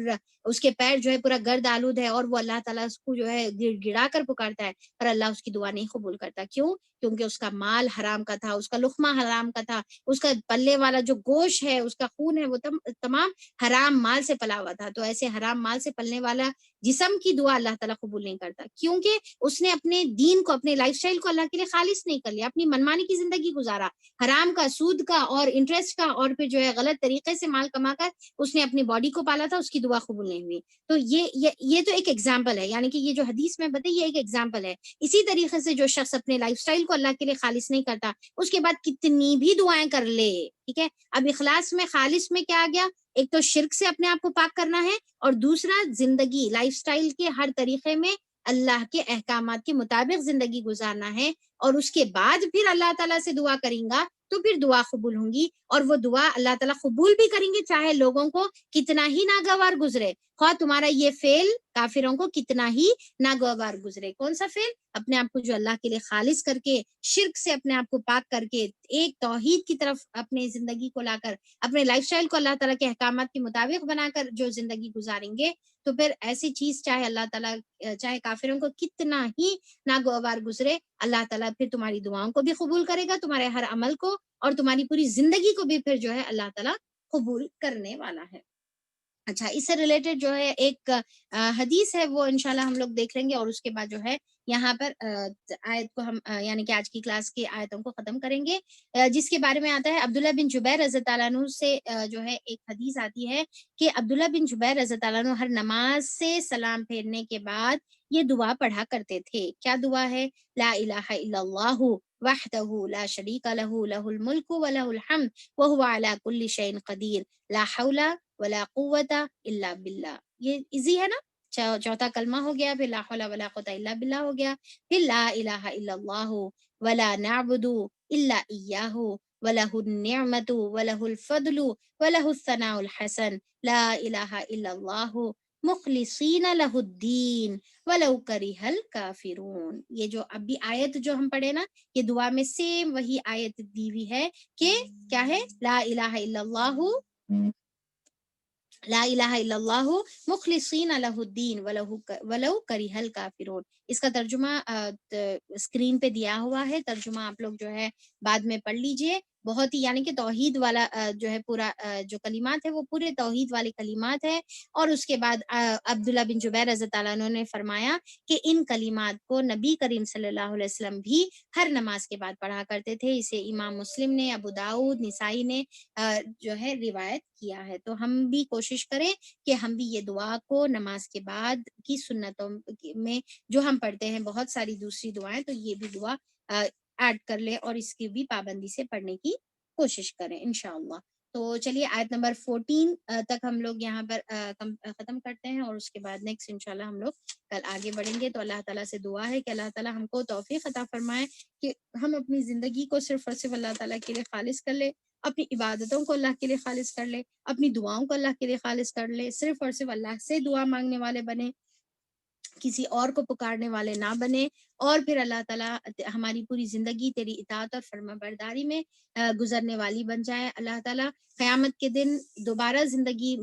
اس کے پیر جو ہے پورا گرد آلود ہے، اور وہ اللہ تعالیٰ اس کو جو ہے گڑا کر پکارتا ہے، پر اللہ اس کی دعا نہیں قبول کرتا. کیوں؟ کیونکہ اس کا مال حرام کا تھا، اس کا لقمہ حرام کا تھا، اس کا پلے والا جو گوشت ہے، اس کا خون ہے، وہ تمام حرام مال سے پلا ہوا تھا. تو ایسے حرام مال سے پلنے والا جسم کی دعا اللہ تعالیٰ قبول نہیں کرتا، کیونکہ اس نے اپنے دین کو، اپنے لائف سٹائل کو اللہ کے لیے خالص نہیں کر لیا، اپنی منمانی کی زندگی گزارا، حرام کا، سود کا اور انٹرسٹ کا، اور پھر جو ہے غلط طریقے سے مال کما کر اس نے اپنی باڈی کو پالا تھا، اس کی دعا قبول نہیں ہوئی. تو یہ تو ایک ایگزامپل ہے، یعنی کہ یہ جو حدیث میں بتائی یہ ایک ایگزامپل ہے. اسی طریقے سے جو شخص اپنے لائف سٹائل کو اللہ کے لیے خالص نہیں کرتا، اس کے بعد کتنی بھی دعائیں کر لے، ٹھیک ہے. اب اخلاص میں، خالص میں کیا آ گیا؟ ایک تو شرک سے اپنے آپ کو پاک کرنا ہے، اور دوسرا زندگی، لائف سٹائل کے ہر طریقے میں اللہ کے احکامات کے مطابق زندگی گزارنا ہے. اور اس کے بعد پھر اللہ تعالیٰ سے دعا کریں گا تو پھر دعا قبول ہوں گی، اور وہ دعا اللہ تعالیٰ قبول بھی کریں گے چاہے لوگوں کو کتنا ہی ناگوار گزرے. خواہ تمہارا یہ فعل کافروں کو کتنا ہی ناگوار گزرے. کون سا فعل؟ اپنے آپ کو جو اللہ کے لیے خالص کر کے، شرک سے اپنے آپ کو پاک کر کے، ایک توحید کی طرف اپنے زندگی کو لا کر، اپنے لائف سٹائل کو اللہ تعالیٰ کے احکامات کے مطابق بنا کر جو زندگی گزاریں گے، تو پھر ایسی چیز چاہے اللہ تعالیٰ، چاہے کافروں کو کتنا ہی ناگوار گزرے، اللہ تعالیٰ پھر تمہاری دعاؤں کو بھی قبول کرے گا، تمہارے ہر عمل کو، اور تمہاری پوری زندگی کو بھی پھر جو ہے اللہ تعالیٰ قبول کرنے والا ہے. اچھا، اس سے ریلیٹڈ جو ہے ایک حدیث ہے، وہ انشاءاللہ ہم لوگ دیکھ لیں گے، اور اس کے بعد جو ہے یہاں پر آیت کو ہم یعنی کہ آج کی کلاس کی آیتوں کو ختم کریں گے، جس کے بارے میں آتا ہے عبداللہ بن جبیر رضی اللہ عنہ سے جو ہے ایک حدیث آتی ہے کہ عبداللہ بن جبیر رضی اللہ عنہ ہر نماز سے سلام پھیرنے کے بعد یہ دعا پڑھا کرتے تھے. کیا دعا ہے؟ لا الہ الا اللہ وحدہ لا شریک لہ لہ الملک ولہ الحمد وہو علی کل شیء قدیر لا حول ولا قوت الا باللہ. یہ ایزی ہے نا؟ چوتھا کلمہ ہو گیا، پھر لا حول ولا قوت الا باللہ ہو گیا، پھر لا الہ الا اللہ ولا نعبد الا ایاہ ولہ النعمت ولہ الفضل ولہ الثناء الحسن لا الہ الا اللہ مخلصین لہ الدین ولو کرہ الکافرون. یہ جو اب بھی آیت جو ہم پڑھے نا، یہ دعا میں سیم وہی آیت دی ہوئی ہے کہ کیا ہے؟ لا الہ الا اللہ، لا الہ الا اللہ مخلصین لہ الدین ولو کرہ الکافرون. اس کا ترجمہ اسکرین پہ دیا ہوا ہے، ترجمہ آپ لوگ جو ہے بعد میں پڑھ لیجئے. بہت ہی یعنی کہ توحید والا جو ہے پورا جو کلمات ہے وہ پورے توحید والے کلمات ہے. اور اس کے بعد عبداللہ بن جبیر رضی اللہ عنہ نے فرمایا کہ ان کلمات کو نبی کریم صلی اللہ علیہ وسلم بھی ہر نماز کے بعد پڑھا کرتے تھے. اسے امام مسلم نے، ابو داؤد، نسائی نے جو ہے روایت کیا ہے. تو ہم بھی کوشش کریں کہ ہم بھی یہ دعا کو نماز کے بعد کی سنتوں میں جو ہم پڑھتے ہیں، بہت ساری دوسری دعائیں، تو یہ بھی دعا ایڈ کر لیں اور اس کی بھی پابندی سے پڑھنے کی کوشش کریں انشاءاللہ. تو چلیے آیت نمبر 14 تک ہم لوگ یہاں پر ختم کرتے ہیں، اور اس کے بعد نیکسٹ انشاءاللہ ہم لوگ کل آگے بڑھیں گے. تو اللہ تعالیٰ سے دعا ہے کہ اللہ تعالیٰ ہم کو توفیق عطا فرمائے کہ ہم اپنی زندگی کو صرف اور صرف اللہ تعالیٰ کے لیے خالص کر لے، اپنی عبادتوں کو اللہ کے لیے خالص کر لے، اپنی دعاؤں کو اللہ کے لیے خالص کر لے، صرف اور صرف اللہ سے دعا مانگنے والے بنے، کسی اور کو پکارنے والے نہ بنے. اور پھر اللہ تعالیٰ ہماری پوری زندگی تیری اطاعت اور فرما برداری میں گزرنے والی بن جائے. اللہ تعالیٰ قیامت کے دن دوبارہ زندگی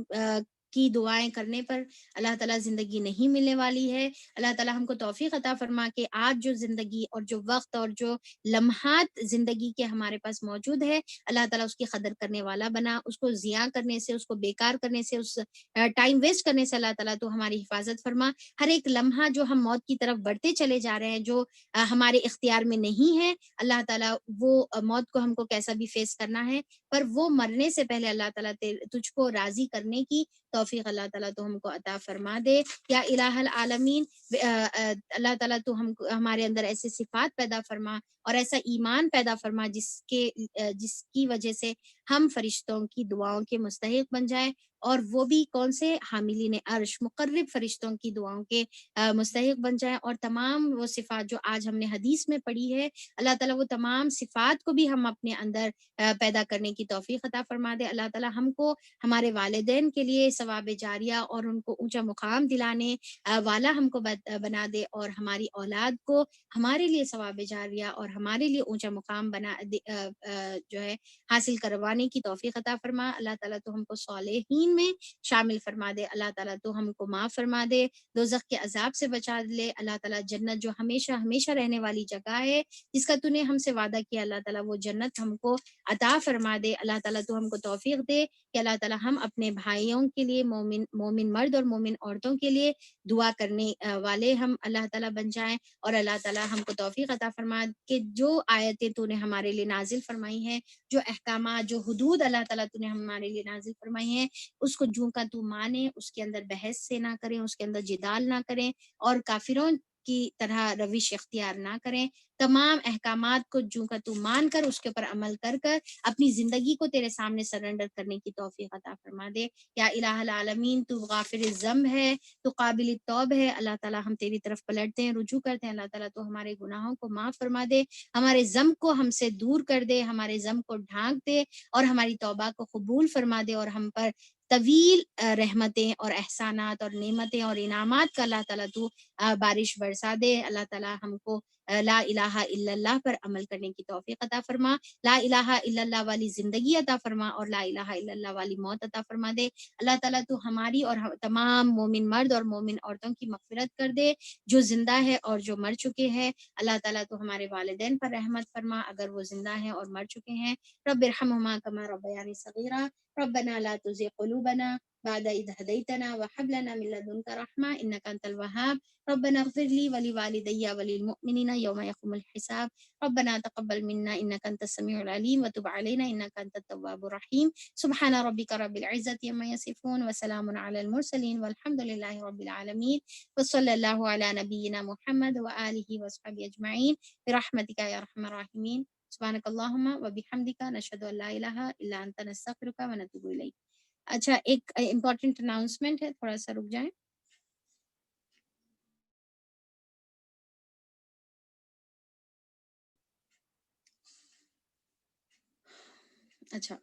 کی دعائیں کرنے پر اللہ تعالیٰ زندگی نہیں ملنے والی ہے۔ اللہ تعالیٰ ہم کو توفیق عطا فرما کہ آج جو زندگی اور جو وقت اور جو لمحات زندگی کے ہمارے پاس موجود ہے، اللہ تعالیٰ اس کی قدر کرنے والا بنا، اس کو ضیاع کرنے سے، اس کو بیکار کرنے سے، اس ٹائم ویسٹ کرنے سے اللہ تعالیٰ تو ہماری حفاظت فرما۔ ہر ایک لمحہ جو ہم موت کی طرف بڑھتے چلے جا رہے ہیں، جو ہمارے اختیار میں نہیں ہے، اللہ تعالیٰ وہ موت کو ہم کو کیسا بھی فیس کرنا ہے، پر وہ مرنے سے پہلے اللہ تعالیٰ تجھ کو راضی کرنے کی توفیق اللہ تعالیٰ تو ہم کو عطا فرما دے۔ یا الہ العالمین، اللہ تعالیٰ تو ہمارے اندر ایسے صفات پیدا فرما اور ایسا ایمان پیدا فرما جس کی وجہ سے ہم فرشتوں کی دعاؤں کے مستحق بن جائیں، اور وہ بھی کون سے؟ حاملین عرش، مقرب فرشتوں کی دعاؤں کے مستحق بن جائیں، اور تمام وہ صفات جو آج ہم نے حدیث میں پڑھی ہے، اللہ تعالیٰ وہ تمام صفات کو بھی ہم اپنے اندر پیدا کرنے کی توفیق عطا فرما دے۔ اللہ تعالیٰ ہم کو ہمارے والدین کے لیے ثواب جاریہ اور ان کو اونچا مقام دلانے والا ہم کو بنا دے، اور ہماری اولاد کو ہمارے لیے ثواب جاریہ اور ہمارے لیے اونچا مقام جو ہے حاصل کروانے کی توفیق عطا فرما۔ اللہ تعالیٰ تو ہم کو صالحین میں شامل فرما دے۔ اللہ تعالیٰ تو ہم کو معاف فرما دے، دوزخ کے عذاب سے بچا لے۔ اللہ تعالیٰ جنت جو ہمیشہ ہمیشہ رہنے والی جگہ ہے، جس کا تو نے ہم سے وعدہ کیا، اللہ تعالیٰ وہ جنت ہم کو عطا فرما دے۔ اللہ تعالیٰ تو ہم کو توفیق دے کہ اللہ تعالیٰ ہم اپنے بھائیوں کے لیے، مومن مرد اور مومن عورتوں کے لیے دعا کرنے والے ہم اللہ تعالیٰ بن جائیں، اور اللہ تعالیٰ ہم کو توفیق عطا فرما کہ جو آیتیں تو نے ہمارے لیے نازل فرمائی ہیں، جو احکامات، جو حدود اللہ تعالیٰ تو نے ہمارے لیے نازل فرمائی ہیں، اس کو جو کا تو مانے، اس کے اندر بحث سے نہ کریں، اس کے اندر جدال نہ کریں، اور کافروں کی طرح روش اختیار نہ کریں۔ تمام احکامات کو جو کا تو مان کر، اس کے اوپر عمل کر اپنی زندگی کو تیرے سامنے سرنڈر کرنے کی توفیق عطا فرما دے۔ یا الہ العالمین، تو غافر الذنب ہے، تو قابل التوب ہے۔ اللہ تعالیٰ ہم تیری طرف پلٹتے ہیں، رجوع کرتے ہیں، اللہ تعالیٰ تو ہمارے گناہوں کو معاف فرما دے، ہمارے ذنب کو ہم سے دور کر دے، ہمارے ذنب کو ڈھانک دے، اور ہماری توبہ کو قبول فرما دے، اور ہم پر طویل رحمتیں اور احسانات اور نعمتیں اور انعامات کا اللہ تعالیٰ تو بارش برسا دے۔ اللہ تعالیٰ ہم کو لا الہ الا اللہ پر عمل کرنے کی توفیق عطا فرما، لا الہ الا اللہ والی زندگی عطا فرما، اور لا الہ الا اللہ والی موت عطا فرما دے۔ اللہ تعالیٰ تو ہماری اور تمام مومن مرد اور مومن عورتوں کی مغفرت کر دے، جو زندہ ہے اور جو مر چکے ہیں۔ اللہ تعالیٰ تو ہمارے والدین پر رحمت فرما، اگر وہ زندہ ہیں اور مر چکے ہیں۔ رب ارحمہما کما ربیانی صغیرا، ربنا لا تزغ قلوبنا بعد إذ هديتنا وهب لنا من لدنك رحمة إنك أنت الوهاب، ربنا اغفر لي ولوالدي وللمؤمنين يوم يقوم الحساب، ربنا تقبل منا إنك أنت السميع العليم وتب علينا إنك أنت التواب الرحيم، سبحان ربك رب العزة عما يصفون وسلام على المرسلين والحمد لله رب العالمين، وصلى الله على نبينا محمد وآله وصحبه أجمعين برحمتك يا أرحم الراحمين، سبحانك اللهم وبحمدك نشهد أن لا إله إلا أنت نستغفرك ونتوب إليك۔ اچھا، ایک امپورٹنٹ اناؤنسمنٹ ہے، تھوڑا سا رک جائیں۔ اچھا،